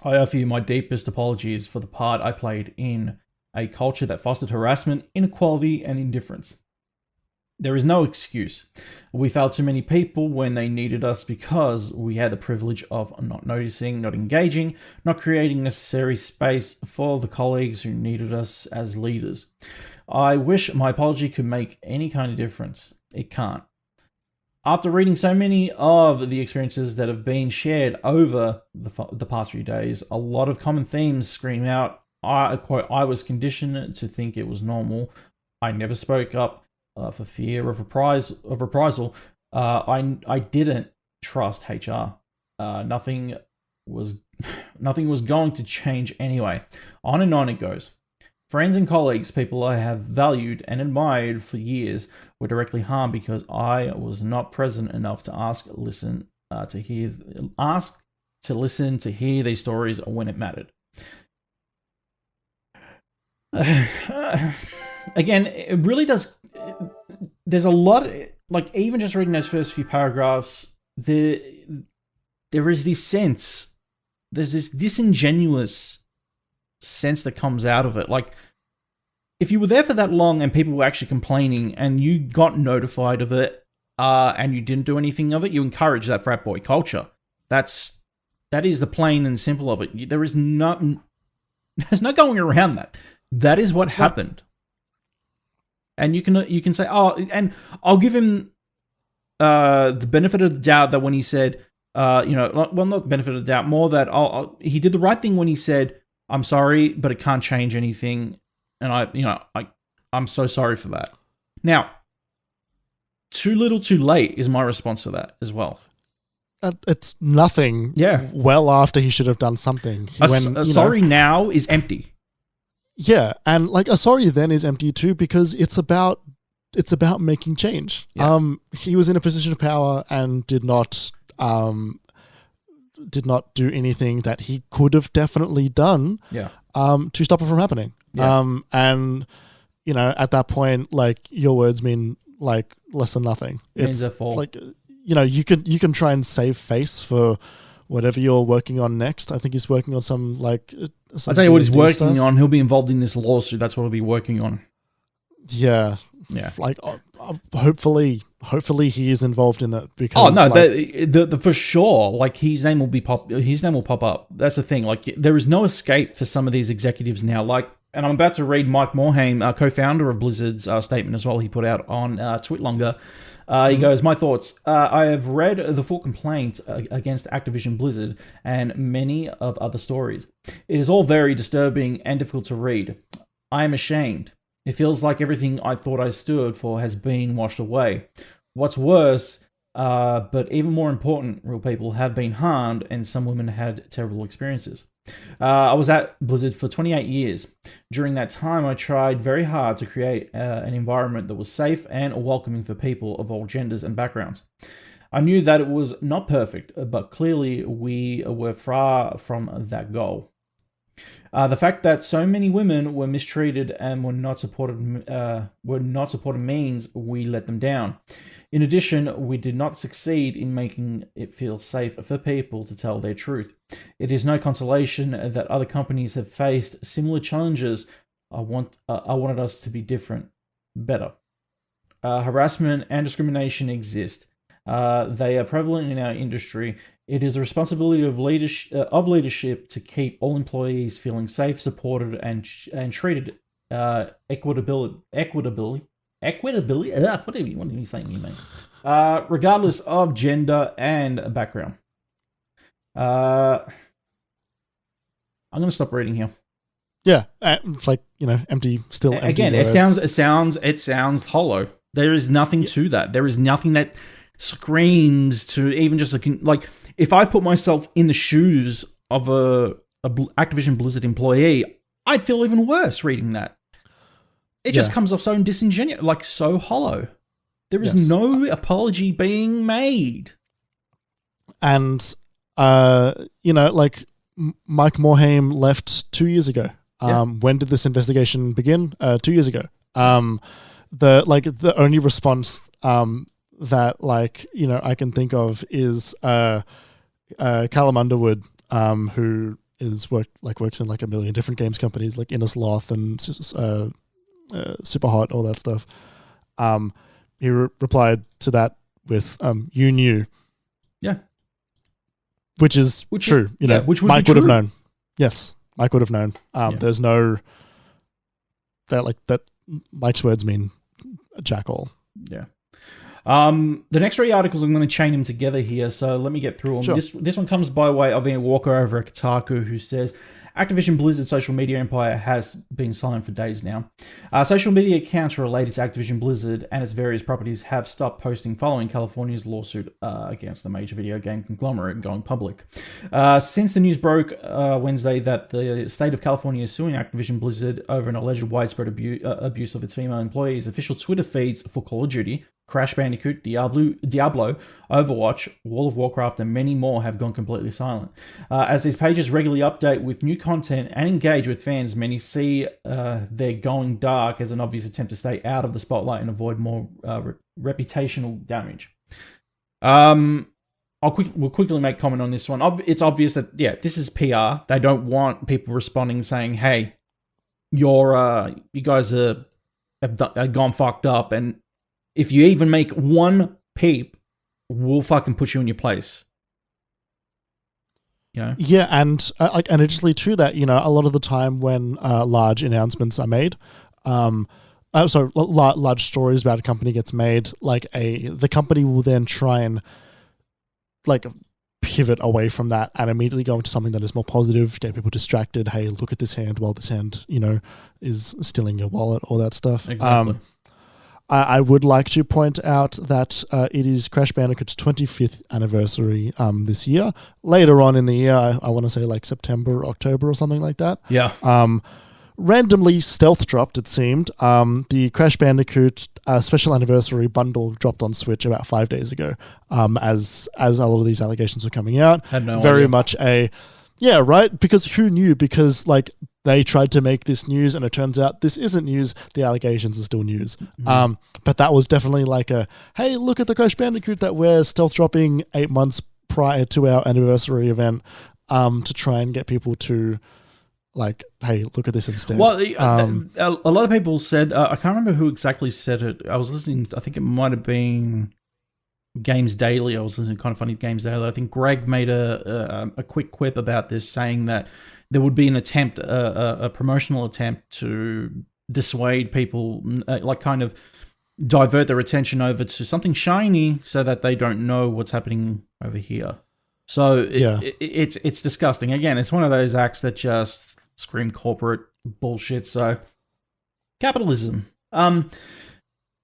I offer you my deepest apologies for the part I played in a culture that fostered harassment, inequality, and indifference. There is no excuse. We failed too many people when they needed us because we had the privilege of not noticing, not engaging, not creating necessary space for the colleagues who needed us as leaders. I wish my apology could make any kind of difference. It can't. After reading so many of the experiences that have been shared over the past few days, a lot of common themes scream out. I was conditioned to think it was normal. I never spoke up for fear of reprisal. I didn't trust HR. Nothing was going to change anyway. On and on it goes. Friends and colleagues, people I have valued and admired for years, were directly harmed because I was not present enough to listen to hear these stories when it mattered. Again, it really does. There's a lot, like even just reading those first few paragraphs, there is this sense, there's this disingenuous sense that comes out of it. Like, if you were there for that long and people were actually complaining and you got notified of it and you didn't do anything of it, you encourage that frat boy culture. That is the plain and simple of it. There's no going around that. That is what happened. And you can say, oh, and I'll give him the benefit of the doubt that when he said, not the benefit of the doubt, more that he did the right thing when he said, I'm sorry, but it can't change anything. And I'm so sorry for that. Now, too little too late is my response to that as well. It's nothing. Yeah. Well after he should have done something. Sorry now is empty. Yeah, and like a sorry then is empty too because it's about making change. Yeah. He was in a position of power and did not do anything that he could have definitely done. Yeah. To stop it from happening. Yeah. And at that point, like your words mean like less than nothing. Means a fall. Like you can try and save face for whatever you're working on next. I think he's working on some like. I'll tell you what he's working stuff. on. He'll be involved in this lawsuit. That's what he'll be working on. Yeah. Yeah. Like, hopefully he is involved in it because. Oh no, like, the for sure. Like his name will pop up. That's the thing. Like there is no escape for some of these executives now. Like, and I'm about to read Mike Morhaime, co-founder of Blizzard's statement as well. He put out on Twitlonger. He goes, my thoughts. I have read the full complaint against Activision-Blizzard and many of other stories. It is all very disturbing and difficult to read. I am ashamed. It feels like everything I thought I stood for has been washed away. What's worse, but even more important, real people have been harmed and some women had terrible experiences. I was at Blizzard for 28 years. During that time, I tried very hard to create an environment that was safe and welcoming for people of all genders and backgrounds. I knew that it was not perfect, but clearly we were far from that goal. The fact that so many women were mistreated and were not supported means we let them down. In addition, we did not succeed in making it feel safe for people to tell their truth. It is no consolation that other companies have faced similar challenges. I wanted us to be different, better. Harassment and discrimination exist. They are prevalent in our industry. It is the responsibility of leadership to keep all employees feeling safe, supported, and treated equitably. What are you saying here, mate? Regardless of gender and background. I'm going to stop reading here. Yeah, it's like empty, still empty. Again, words. it sounds hollow. There is nothing to that. There is nothing that screams to even just like if I put myself in the shoes of a Activision Blizzard employee, I'd feel even worse reading that. It just comes off so disingenuous, like so hollow. There is no apology being made. And like Mike Morhaime left 2 years ago. When did this investigation begin? 2 years ago. The only response that I can think of is Callum Underwood, who works in like a million different games companies like Inner Sloth and Superhot, all that stuff. He replied to that with "You knew," which is true. Which Mike would have known. Yes, Mike would have known. There's no that Mike's words mean jack all. Yeah. The next 3 articles, I'm going to chain them together here, so let me get through them. Sure. This one comes by way of Ian Walker over at Kotaku, who says, Activision-Blizzard social media empire has been silent for days now. Social media accounts related to Activision-Blizzard and its various properties have stopped posting following California's lawsuit against the major video game conglomerate going public. Since the news broke Wednesday that the state of California is suing Activision-Blizzard over an alleged widespread abuse of its female employees, official Twitter feeds for Call of Duty, Crash Bandicoot, Diablo, Overwatch, World of Warcraft, and many more have gone completely silent. As these pages regularly update with new content and engage with fans, many see their going dark as an obvious attempt to stay out of the spotlight and avoid more reputational damage. We'll quickly make comment on this one. It's obvious that, this is PR. They don't want people responding saying, hey, you guys have gone fucked up, and if you even make one peep, we'll fucking put you in your place. You know? Yeah, and additionally to that, a lot of the time when large announcements are made, large stories about a company gets made, the company will then try and pivot away from that and immediately go into something that is more positive, get people distracted. Hey, look at this hand while this hand, is stealing your wallet, all that stuff. Exactly. I would like to point out that it is Crash Bandicoot's 25th anniversary this year. Later on in the year, I want to say September, October or something like that. Yeah. Randomly stealth dropped, it seemed. The Crash Bandicoot special anniversary bundle dropped on Switch about 5 days ago, as a lot of these allegations were coming out. Had no Very idea. much yeah, right? Because who knew? Because they tried to make this news and it turns out this isn't news. The allegations are still news. Mm-hmm. But that was definitely hey, look at the Crash Bandicoot that we're stealth dropping 8 months prior to our anniversary event to try and get people to hey, look at this instead. Well, a lot of people said, I can't remember who exactly said it. I was listening, I think it might have been Games Daily. I was listening to Kind of Funny Games Daily. I think Greg made a quick quip about this, saying that there would be an attempt, a promotional attempt to dissuade people, kind of divert their attention over to something shiny so that they don't know what's happening over here. So it's disgusting. Again, it's one of those acts that just scream corporate bullshit. So capitalism.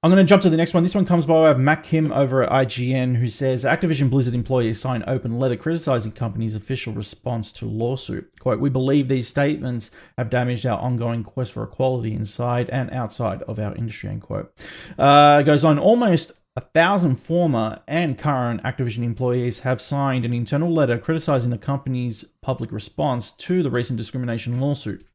I'm going to jump to the next one. This one comes by way of Matt Kim over at IGN, who says, Activision-Blizzard employees sign open letter criticizing company's official response to lawsuit. Quote, we believe these statements have damaged our ongoing quest for equality inside and outside of our industry, end quote. Goes on, almost 1,000 former and current Activision employees have signed an internal letter criticizing the company's public response to the recent discrimination lawsuit.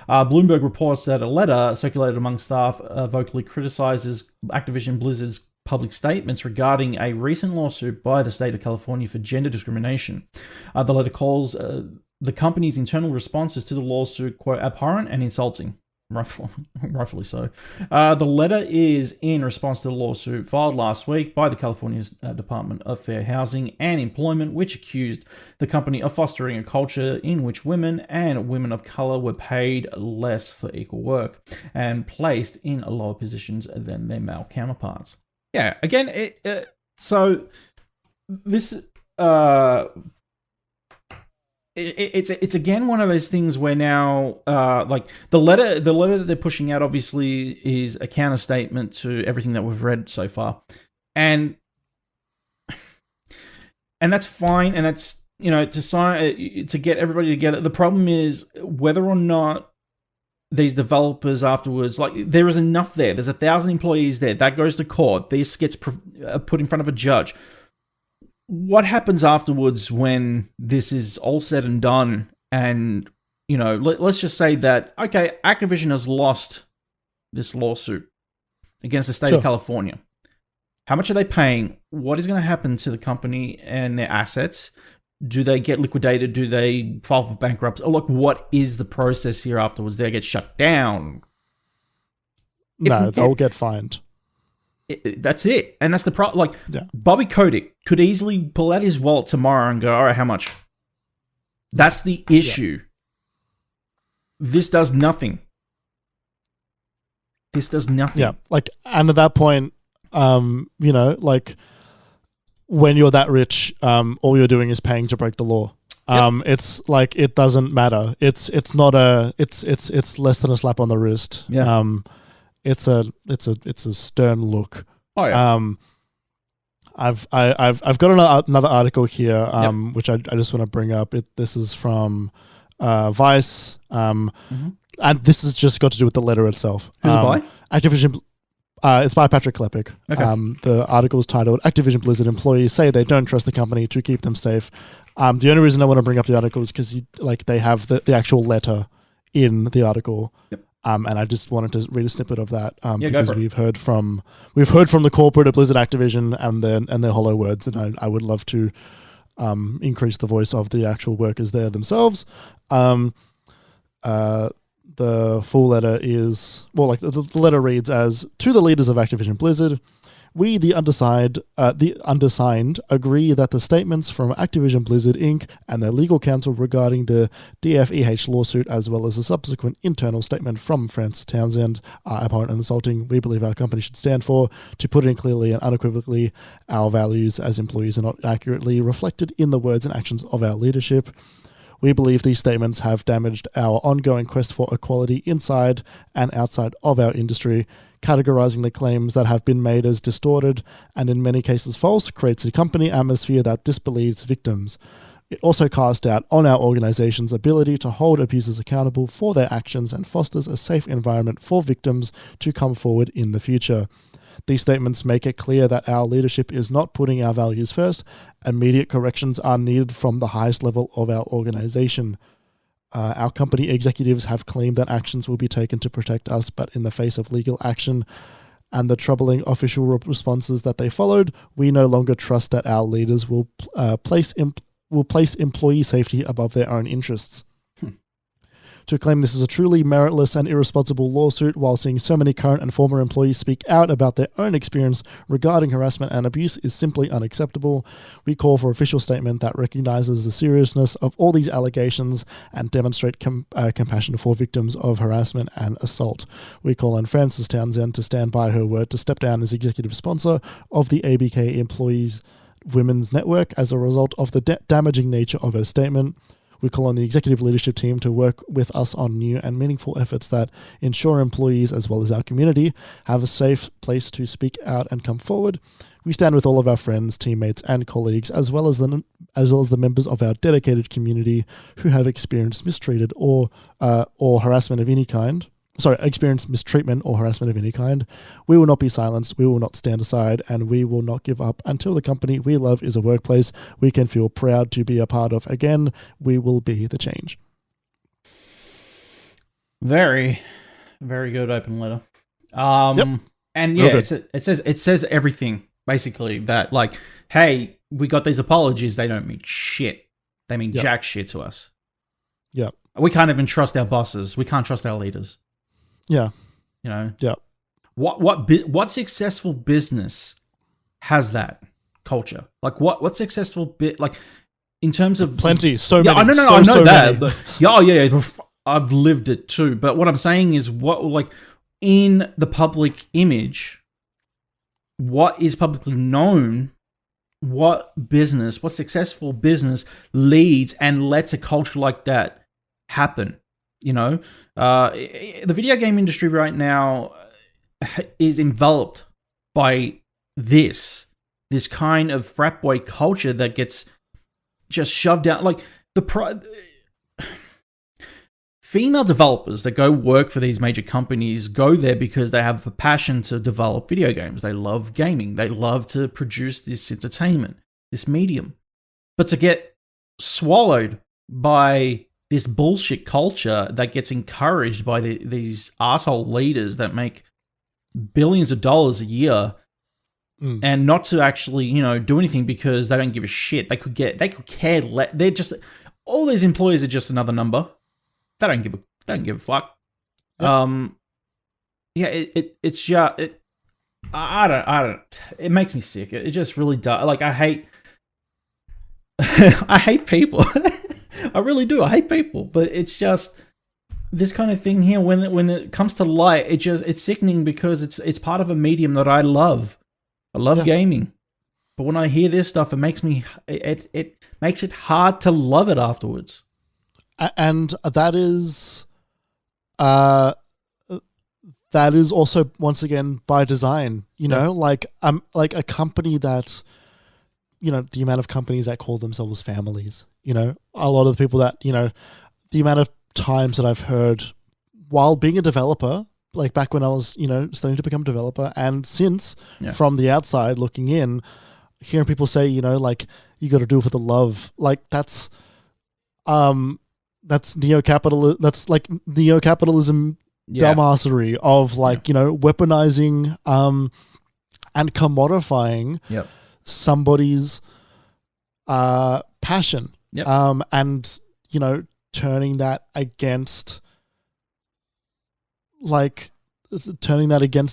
Bloomberg reports that a letter circulated among staff vocally criticizes Activision Blizzard's public statements regarding a recent lawsuit by the state of California for gender discrimination. The letter calls the company's internal responses to the lawsuit, quote, abhorrent and insulting. Rightfully so. The letter is in response to the lawsuit filed last week by the California's Department of Fair Housing and Employment, which accused the company of fostering a culture in which women and women of color were paid less for equal work and placed in lower positions than their male counterparts. Yeah, again, so this... It's again one of those things where now the letter that they're pushing out obviously is a counter statement to everything that we've read so far, and that's fine, and that's to get everybody together. The problem is whether or not these developers afterwards, there is enough there. There's 1,000 employees there. That goes to court. This gets put in front of a judge. What happens afterwards when this is all said and done and, let's just say that, okay, Activision has lost this lawsuit against the state of California. How much are they paying? What is going to happen to the company and their assets? Do they get liquidated? Do they file for bankruptcy? What is the process here afterwards? Do they get shut down? No, they'll get fined. That's it. And that's the problem. Bobby Kotick could easily pull out his wallet tomorrow and go, all right, how much? That's the issue. Yeah. This does nothing. Yeah. And at that point, when you're that rich, all you're doing is paying to break the law. It's like it doesn't matter. It's not a it's less than a slap on the wrist. Yeah. It's a stern look. Oh yeah. I've got another article here, which I just want to bring up. This is from Vice, and this has just got to do with the letter itself. Who's it by? Activision. It's by Patrick Klepek. Okay. The article is titled "Activision-Blizzard employees say they don't trust the company to keep them safe." The only reason I want to bring up the article is because they have the actual letter in the article. Yep. And I just wanted to read a snippet of that because we've heard from the corporate of Blizzard Activision and their hollow words, and I would love to increase the voice of the actual workers there themselves. The full letter is the letter reads as, "To the leaders of Activision Blizzard, we, the undersigned, agree that the statements from Activision Blizzard Inc. and their legal counsel regarding the DFEH lawsuit, as well as a subsequent internal statement from Francis Townsend, are abhorrent and insulting. We believe our company should stand for, to put it clearly and unequivocally, our values as employees are not accurately reflected in the words and actions of our leadership. We believe these statements have damaged our ongoing quest for equality inside and outside of our industry. Categorizing the claims that have been made as distorted and in many cases false creates a company atmosphere that disbelieves victims. It also casts doubt on our organization's ability to hold abusers accountable for their actions and fosters a safe environment for victims to come forward in the future. These statements make it clear that our leadership is not putting our values first. Immediate corrections are needed from the highest level of our organization. Our company executives have claimed that actions will be taken to protect us, but in the face of legal action and the troubling official responses that they followed, we no longer trust that our leaders will place employee safety above their own interests." To claim this is a truly meritless and irresponsible lawsuit while seeing so many current and former employees speak out about their own experience regarding harassment and abuse is simply unacceptable. We call for official statement that recognizes the seriousness of all these allegations and demonstrate compassion for victims of harassment and assault. We call on Frances Townsend to stand by her word to step down as executive sponsor of the ABK Employees Women's Network as a result of the damaging nature of her statement. We call on the executive leadership team to work with us on new and meaningful efforts that ensure employees, as well as our community, have a safe place to speak out and come forward. We stand with all of our friends, teammates, and colleagues, as well as the members of our dedicated community who have experienced mistreated or harassment of any kind. Experienced mistreatment or harassment of any kind. We will not be silenced, we will not stand aside, and we will not give up until the company we love is a workplace we can feel proud to be a part of again. We will be the change. Very, very good open letter. And yeah, it says everything, basically, that like, hey, we got these apologies, they don't mean shit. They mean jack shit to us. Yeah. We can't even trust our bosses. We can't trust our leaders. Yeah. You know? Yeah. What successful business has that culture? Like what successful like in terms of plenty, so many. I know that. But, I've lived it too. But what I'm saying is what like in the public image, what is publicly known, what successful business leads and lets a culture like that happen? You know, the video game industry right now is enveloped by this kind of frat boy culture that gets just shoved out. Like female developers that go work for these major companies go there because they have a passion to develop video games. They love gaming. They love to produce this entertainment, this medium. But to get swallowed by this bullshit culture that gets encouraged by these asshole leaders that make billions of dollars a year and not to actually, do anything because they don't give a shit. They could care less. They're just, all these employees are just another number. They don't give a fuck. Yep. It's just, I don't, it makes me sick. It just really does. Like, I hate people. I really do. I hate people, but it's just this kind of thing here. When it comes to light, it's sickening because it's part of a medium that I love. I love gaming. But when I hear this stuff, it makes it hard to love it afterwards. And that is also once again by design. You know, like a company that, you know, the amount of companies that call themselves families. You know, a lot of the people that, you know, the amount of times that I've heard while being a developer, like back when I was, you know, starting to become a developer, and since from the outside looking in, hearing people say, you know, like, you got to do it for the love, like that's neo-capital. That's like neo-capitalism dumbassery of like, you know, weaponizing and commodifying somebody's passion, and, you know, turning that against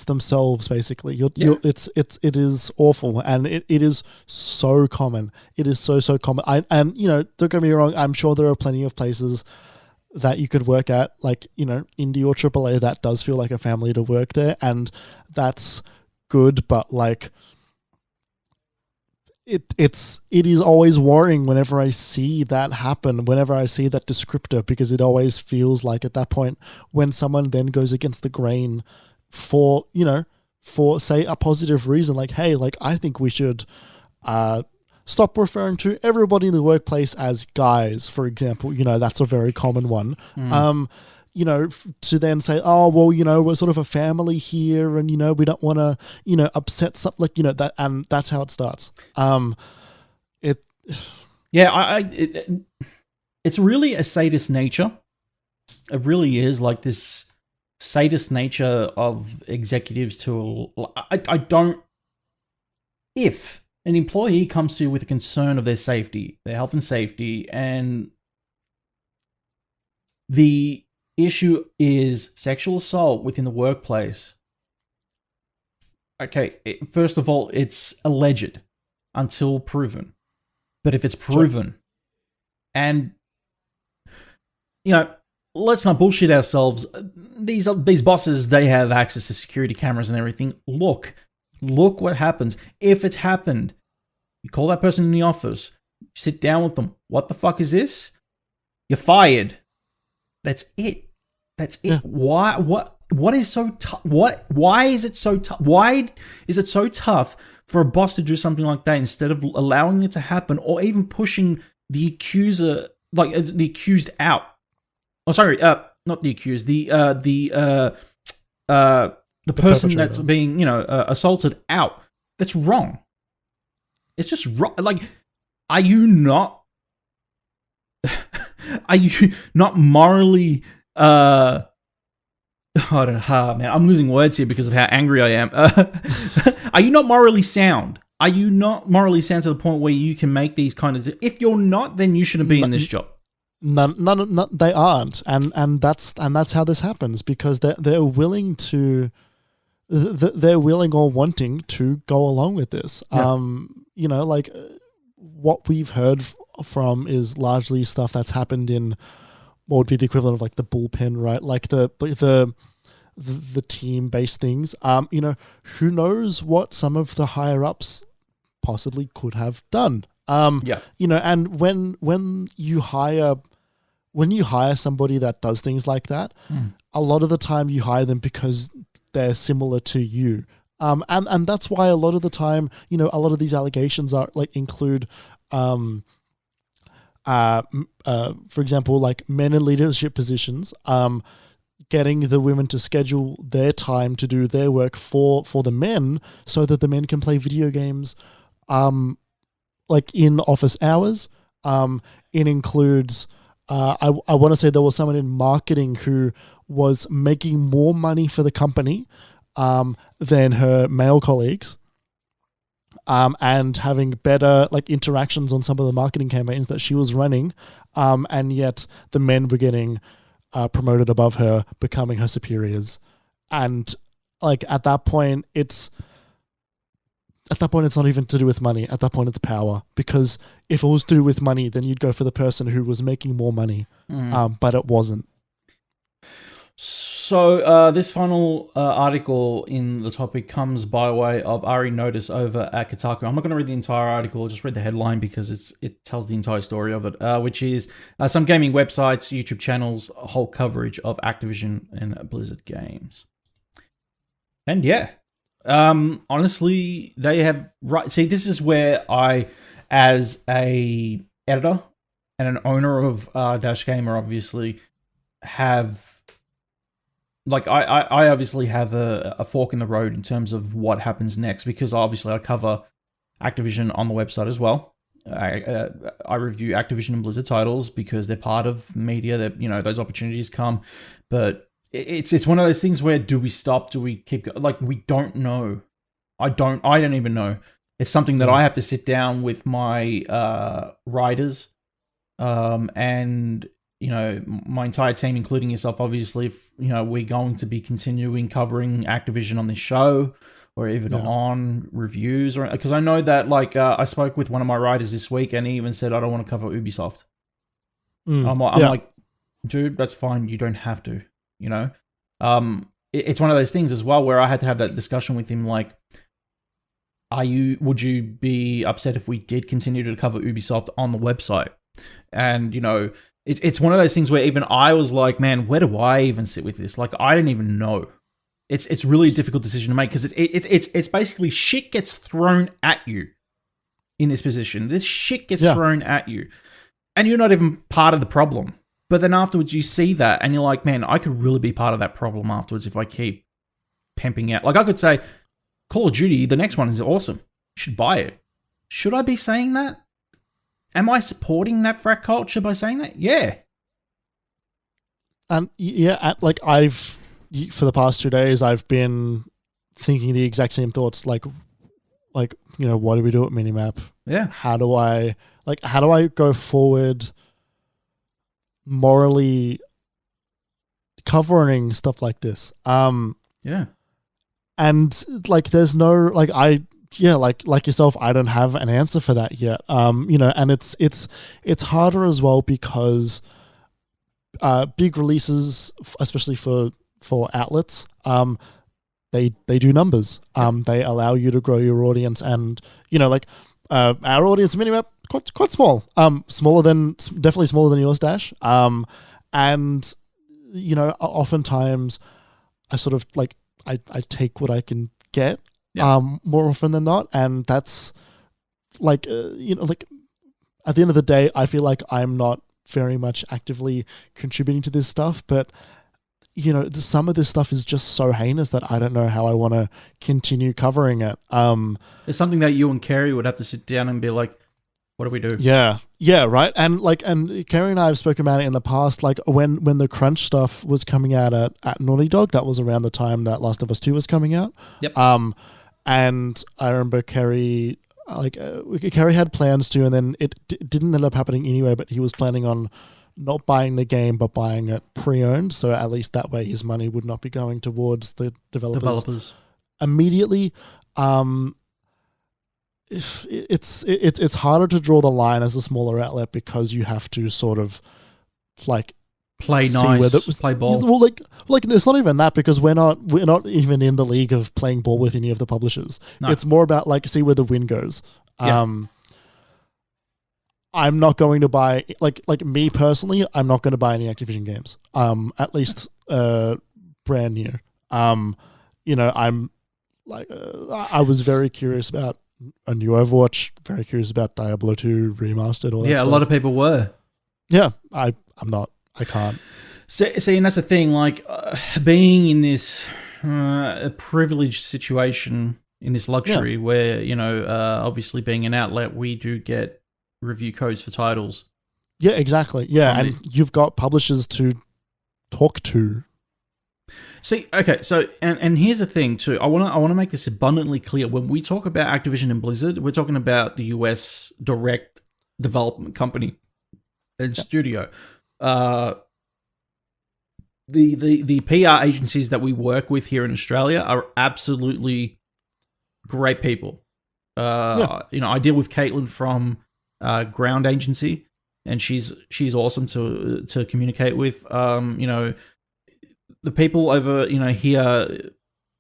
themselves, basically. It is awful, and it is so common. It is so common. And you know, don't get me wrong, I'm sure there are plenty of places that you could work at, like, you know, indie or AAA, that does feel like a family to work there, and that's good, but like it is always worrying whenever I see that happen, whenever I see that descriptor, because it always feels like at that point when someone then goes against the grain for, you know, for say a positive reason, like, hey, like, I think we should stop referring to everybody in the workplace as guys, for example. You know, that's a very common one. You know, to then say, oh, well, you know, we're sort of a family here, and, you know, we don't want to, you know, upset something, like, you know, that, and that's how it starts. It's really a sadist nature. It really is, like, this sadist nature of executives to, I don't, if an employee comes to you with a concern of their safety, their health and safety, and the issue is sexual assault within the workplace. Okay, first of all, it's alleged until proven. But if it's proven, and, you know, let's not bullshit ourselves. These bosses, they have access to security cameras and everything. Look what happens. If it's happened, you call that person in the office, you sit down with them. What the fuck is this? You're fired. That's it. That's it. Yeah. Why? What is so tough? Why is it so tough? Why is it so tough for a boss to do something like that instead of allowing it to happen, or even pushing the accuser, like the accused out? Oh, sorry, not the accused. The person that's being, you know, assaulted out. That's wrong. It's just wrong. Like, are you not morally? I don't know, man. I'm losing words here because of how angry I am. Are you not morally sound? Are you not morally sound to the point where you can make these kind of? If you're not, then you shouldn't be in this job. None, they aren't, and that's how this happens, because they're willing to, they're willing or wanting to go along with this. Yeah. You know, like, what we've heard from is largely stuff that's happened in what would be the equivalent of like the bullpen, right? Like the team-based things. You know, who knows what some of the higher ups possibly could have done. You know, and when you hire somebody that does things like that, a lot of the time you hire them because they're similar to you. And that's why a lot of the time, you know, a lot of these allegations are like include, for example, like men in leadership positions, getting the women to schedule their time to do their work for the men, so that the men can play video games, like in office hours. It includes, I want to say there was someone in marketing who was making more money for the company than her male colleagues, and having better like interactions on some of the marketing campaigns that she was running, and yet the men were getting promoted above her, becoming her superiors. And like at that point it's not even to do with money. At that point it's power, because if it was to do with money, then you'd go for the person who was making more money, but it wasn't. So So this final article in the topic comes by way of Ari Notice over at Kotaku. I'm not going to read the entire article, just read the headline because it tells the entire story of it, which is some gaming websites, YouTube channels, whole coverage of Activision and Blizzard games. And yeah, honestly, they have right. See, this is where I, as a editor and an owner of Dash Gamer, obviously have. Like, I obviously have a fork in the road in terms of what happens next, because obviously I cover Activision on the website as well. I review Activision and Blizzard titles because they're part of media that, those opportunities come. But it's one of those things where, do we stop? Do we keep going? Like, we don't know. I don't even know. It's something that I have to sit down with my writers and my entire team, including yourself, obviously, if, we're going to be continuing covering Activision on this show or even on reviews, or because I know that, like, I spoke with one of my writers this week and he even said, I don't want to cover Ubisoft. I'm like, dude, that's fine. You don't have to, it's one of those things as well where I had to have that discussion with him. Like, would you be upset if we did continue to cover Ubisoft on the website? And, it's one of those things where even I was like, man, where do I even sit with this? Like, I didn't even know. It's really a difficult decision to make because it's basically shit gets thrown at you in this position. This shit gets thrown at you, and you're not even part of the problem. But then afterwards, you see that, and you're like, man, I could really be part of that problem afterwards if I keep pimping out. Like, I could say, Call of Duty, the next one is awesome. You should buy it. Should I be saying that? Am I supporting that frat culture by saying that? Yeah. And like for the past 2 days, I've been thinking the exact same thoughts. Like, what do we do at Minimap? Yeah. How do I go forward morally covering stuff like this? Yeah. And like, there's no, like, like yourself, I don't have an answer for that yet. And it's harder as well because big releases, especially for outlets, they do numbers. They allow you to grow your audience, and our audience Minimap quite small. Definitely smaller than yours, Dash. And oftentimes I sort of like I take what I can get. More often than not, and that's like like at the end of the day, I feel like I'm not very much actively contributing to this stuff, but some of this stuff is just so heinous that I don't know how I want to continue covering it. It's something that you and Kerry would have to sit down and be like, what do we do? Yeah, right. And Kerry and I have spoken about it in the past. Like when the crunch stuff was coming out at Naughty Dog, that was around the time that Last of Us 2 was coming out. Yep. And I remember Kerry had plans to, and then it didn't end up happening anyway, but he was planning on not buying the game, but buying it pre-owned. So at least that way his money would not be going towards the developers. Immediately. It's harder to draw the line as a smaller outlet because you have to sort of like play nice, play ball. Well, like it's not even that, because we're not even in the league of playing ball with any of the publishers. No. It's more about like see where the wind goes. Yeah. I'm not going to buy like me personally. I'm not going to buy any Activision games. At least brand new. I'm like I was very curious about a new Overwatch. Very curious about Diablo 2 remastered. All that stuff. A lot of people were. Yeah, I'm not. I can't. See, and that's the thing. Like being in this privileged situation, in this luxury, where obviously being an outlet, we do get review codes for titles. Yeah, exactly. Yeah, and you've got publishers to talk to. See, okay, so and here's the thing too. I want to make this abundantly clear. When we talk about Activision and Blizzard, we're talking about the US direct development company and studio. The PR agencies that we work with here in Australia are absolutely great people. I deal with Caitlin from Ground Agency, and she's awesome to communicate with. the people over, here,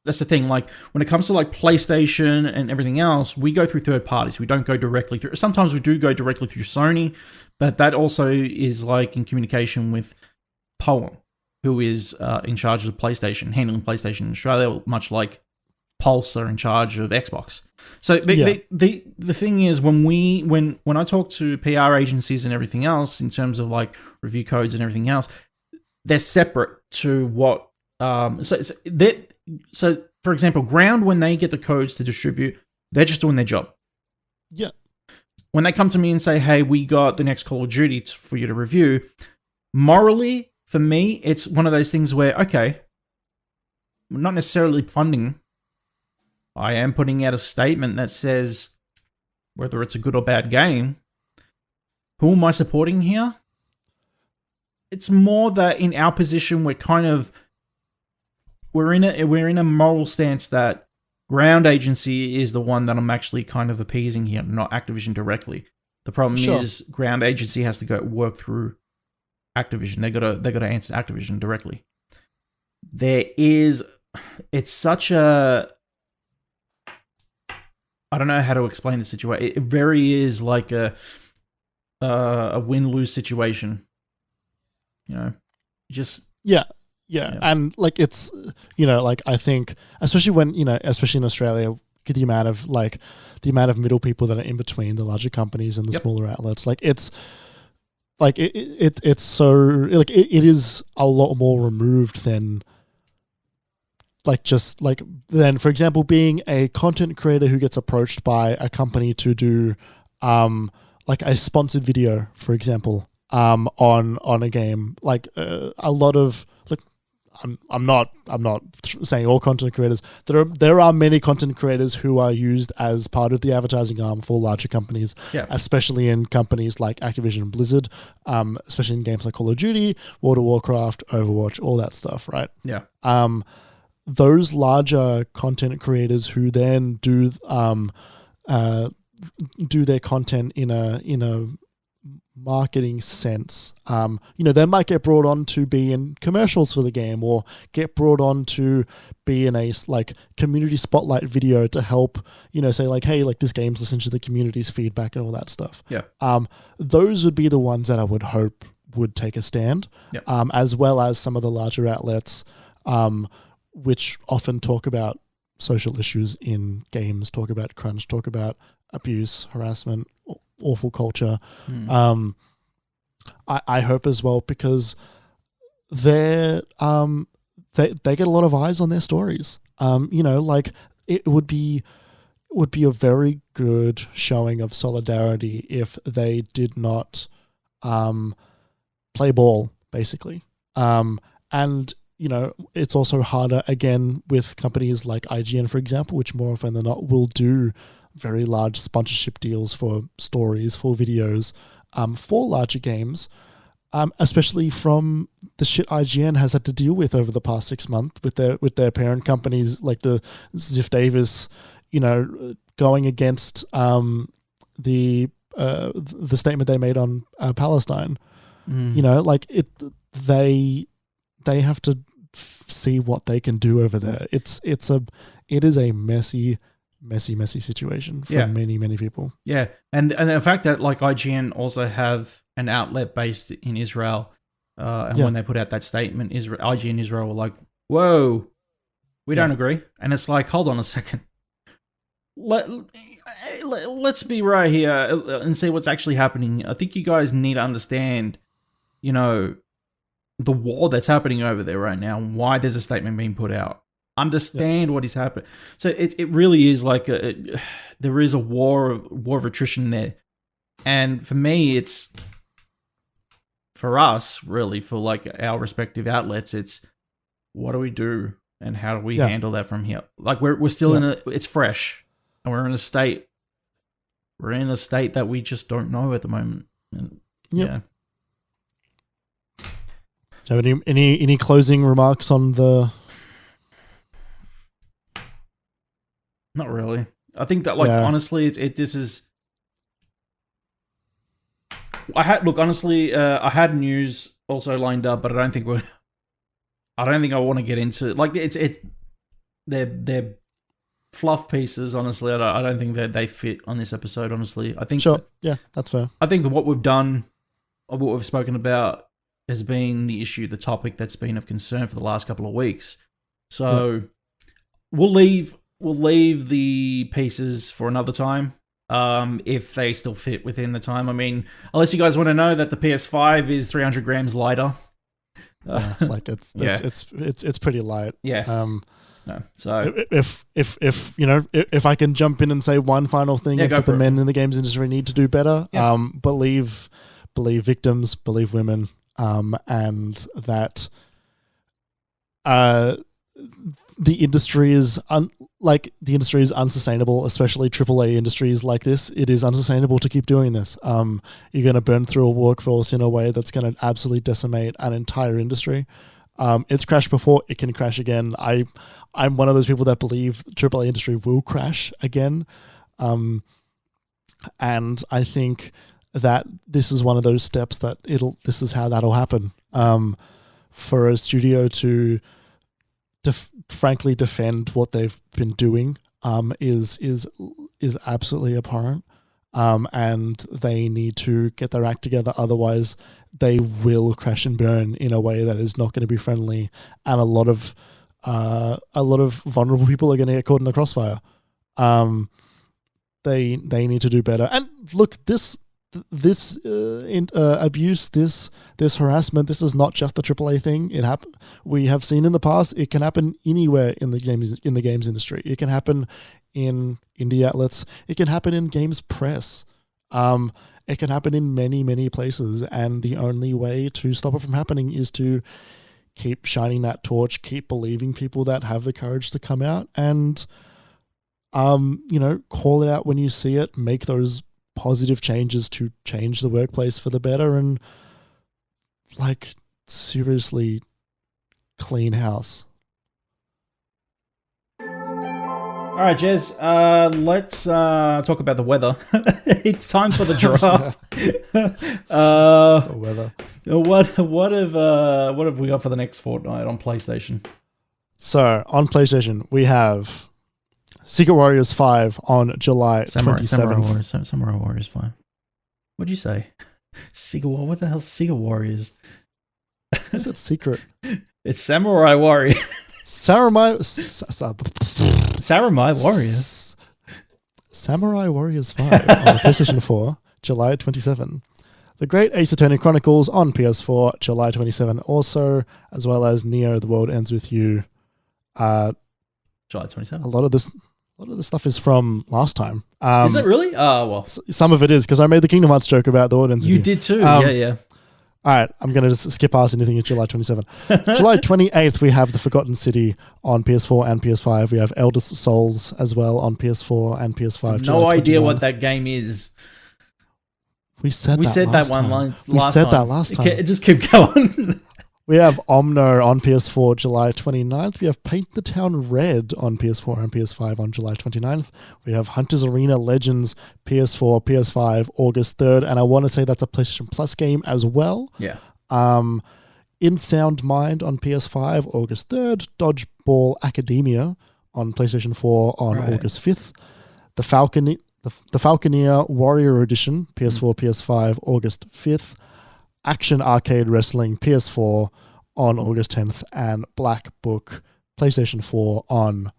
that's the thing. Like when it comes to like PlayStation and everything else, we go through third parties. We don't go directly through. Sometimes we do go directly through Sony, but that also is like in communication with Poem, who is in charge of PlayStation, handling PlayStation in Australia, much like Pulse are in charge of Xbox. So the thing is, when I talk to PR agencies and everything else in terms of like review codes and everything else, they're separate to what. So for example, Ground, when they get the codes to distribute, they're just doing their job. Yeah. When they come to me and say, "Hey, we got the next Call of Duty for you to review," morally, for me, it's one of those things where, okay, I'm not necessarily funding. I am putting out a statement that says whether it's a good or bad game. Who am I supporting here? It's more that in our position, we're in a moral stance that Ground Agency is the one that I'm actually kind of appeasing here, not Activision directly. The problem is Ground Agency has to go work through Activision. They gotta answer Activision directly. It's such a, I don't know how to explain the situation. It very is like a win-lose situation. Yeah. And like it's, like I think, especially when, especially in Australia, the amount of middle people that are in between the larger companies and the smaller outlets, like it's like it's so like it is a lot more removed than then, for example, being a content creator who gets approached by a company to do like a sponsored video, for example, on a game. Like a lot of I'm not saying all content creators. There are many content creators who are used as part of the advertising arm for larger companies, especially in companies like Activision-Blizzard, especially in games like Call of Duty, World of Warcraft, Overwatch, all that stuff, right? Yeah. Those larger content creators who then do their content in a marketing sense, they might get brought on to be in commercials for the game, or get brought on to be in a like community spotlight video to help, say like, hey, like this game's listening to the community's feedback and all that stuff. Yeah. Those would be the ones that I would hope would take a stand, as well as some of the larger outlets, which often talk about social issues in games, talk about crunch, talk about abuse, harassment, awful culture. I hope as well, because they get a lot of eyes on their stories. Like it would be a very good showing of solidarity if they did not play ball, basically. And it's also harder again with companies like IGN, for example, which more often than not will do very large sponsorship deals for stories, for videos, for larger games, especially from the shit IGN has had to deal with over the past 6 months with their parent companies like the Ziff Davis, going against the statement they made on Palestine. They have to see what they can do over there. It is a messy situation for many, many people. Yeah, and the fact that like IGN also have an outlet based in Israel, and when they put out that statement, IGN Israel were like, "Whoa, we don't agree," and it's like, hold on a second, let's be right here and see what's actually happening. I think you guys need to understand, the war that's happening over there right now, and why there's a statement being put out. Understand what is happening. So it really is like there is a war of attrition there, and for me, it's for us really, for like our respective outlets, it's what do we do and how do we handle that from here? Like we're still in it's fresh, and we're in a state that we just don't know at the moment. And, Do you have any closing remarks on the? Not really. I think that, like, honestly, this is. I had news also lined up, but I don't think we're. I don't think I want to get into like they're fluff pieces. Honestly, I don't think that they fit on this episode. Honestly, I think yeah, that's fair. I think what we've done, or what we've spoken about, has been the issue, the topic that's been of concern for the last couple of weeks. So we'll leave the pieces for another time. If they still fit within the time. I mean, unless you guys want to know that the PS5 is 300 grams lighter. Like it's pretty light. Yeah. No. So if I can jump in and say one final thing, it's that the men in the games industry need to do better. Yeah. Believe victims, believe women, and that the industry is unsustainable, especially AAA industries like this. It is unsustainable to keep doing this. You're going to burn through a workforce in a way that's going to absolutely decimate an entire industry. It's crashed before, it can crash again. I'm one of those people that believe the AAA industry will crash again. And I think that this is one of those steps that this is how that'll happen. For a studio to frankly defend what they've been doing is absolutely abhorrent. And they need to get their act together, otherwise they will crash and burn in a way that is not going to be friendly, and a lot of vulnerable people are going to get caught in the crossfire. They need to do better. And look, this abuse, this harassment, this is not just the AAA thing. We have seen in the past, it can happen anywhere in the games industry. It can happen in indie outlets. It can happen in games press. It can happen in many, many places. And the only way to stop it from happening is to keep shining that torch, keep believing people that have the courage to come out and, call it out when you see it, make those positive changes to change the workplace for the better, and seriously clean house. All right, Jez, let's talk about the weather. It's time for the draft. The weather. What have we got for the next fortnight on PlayStation? So on PlayStation, we have Secret Warriors 5 on July 27th. Samurai Warriors 5. What'd you say? What the hell's Secret Warriors? Is it secret? It's Samurai Warriors. Samurai Warriors. Samurai Warriors 5 on PlayStation 4, July 27. The Great Ace Attorney Chronicles on PS4, July 27 also, as well as Neo, The World Ends With You. July 27. A lot of this stuff is from last time. Is it really? Well. Some of it is, because I made the Kingdom Hearts joke about The World Ends With You. You did too, yeah. All right, I'm going to just skip past anything in July 27. July 28th, we have The Forgotten City on PS4 and PS5. We have Elder Souls as well on PS4 and PS5. No idea what that game is. We said that last time. Just keep going. We have Omno on PS4 July 29th. We have Paint the Town Red on PS4 and PS5 on July 29th. We have Hunter's Arena Legends PS4, PS5, August 3rd. And I want to say that's a PlayStation Plus game as well. Yeah. In Sound Mind on PS5, August 3rd. Dodgeball Academia on PlayStation 4 on August 5th. The Falconeer Warrior Edition, PS4, PS5, August 5th. Action Arcade Wrestling PS4 on August 10th, and Black Book PlayStation 4 on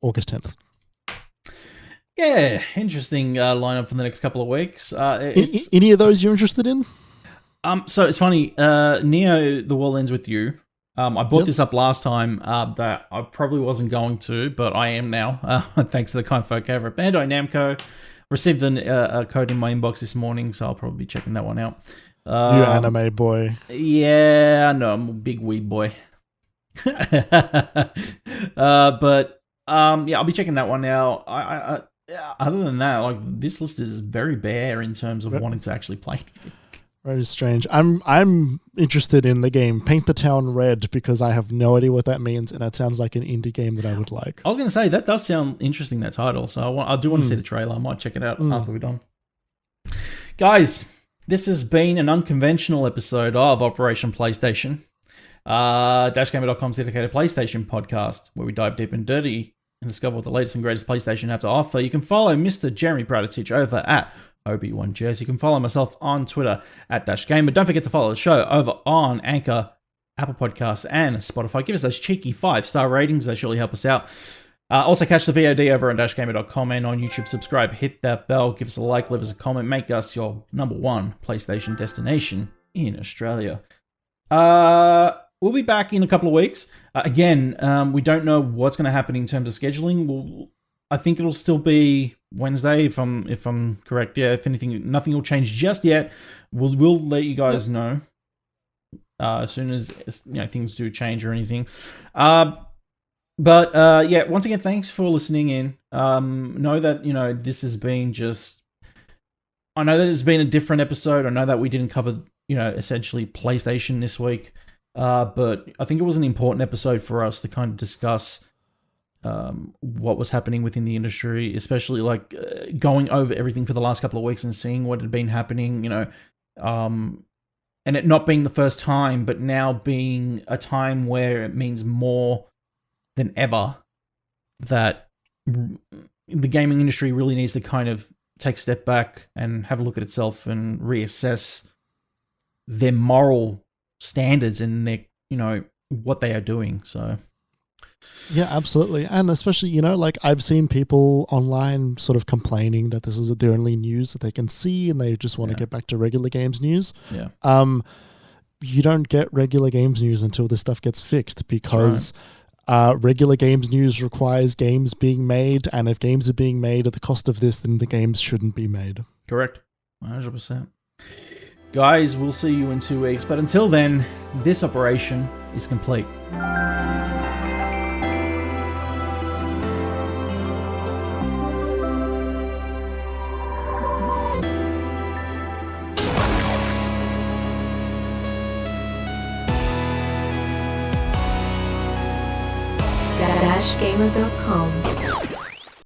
August 10th. Yeah, interesting lineup for the next couple of weeks. Any of those you're interested in? So it's funny. Neo, The World Ends With You. I brought this up last time that I probably wasn't going to, but I am now. Thanks to the kind folk over at Bandai Namco. Received a code in my inbox this morning, so I'll probably be checking that one out. You anime boy. Yeah, I know. I'm a big weeb boy. But I'll be checking that one out. I other than that, this list is very bare in terms of wanting to actually play anything. Very strange. I'm interested in the game Paint the Town Red because I have no idea what that means, and it sounds like an indie game that I would like. I was going to say that does sound interesting, that title. So I do want to see the trailer. I might check it out after we're done. Guys, this has been an unconventional episode of Operation PlayStation. DashGamer.com's dedicated PlayStation podcast, where we dive deep and dirty and discover what the latest and greatest PlayStation have to offer. You can follow Mr. Jeremy Braditich over at Obi1Jez. You can follow myself on Twitter at DashGamer. Don't forget to follow the show over on Anchor, Apple Podcasts, and Spotify. Give us those cheeky 5-star ratings. They surely help us out. Also catch the VOD over on dashgamer.com and on YouTube. Subscribe, hit that bell, give us a like, leave us a comment, make us your #1 PlayStation destination in Australia. We'll be back in a couple of weeks. Again, we don't know what's going to happen in terms of scheduling. I think it'll still be Wednesday, if I'm correct. Yeah, if anything, nothing will change just yet. We'll let you guys know as soon as things do change or anything. But once again, thanks for listening in. Know that this has been I know that it's been a different episode. I know that we didn't cover essentially PlayStation this week. But I think it was an important episode for us to kind of discuss what was happening within the industry, especially going over everything for the last couple of weeks and seeing what had been happening, and it not being the first time, but now being a time where it means more than ever that the gaming industry really needs to kind of take a step back and have a look at itself and reassess their moral standards and their what they are doing. So yeah, absolutely. And especially I've seen people online sort of complaining that this is the only news that they can see and they just want to get back to regular games news. You don't get regular games news until this stuff gets fixed, because regular games news requires games being made, and if games are being made at the cost of this, then the games shouldn't be made. Correct. 100%. Guys, we'll see you in 2 weeks, but until then, this operation is complete. DashGamer.com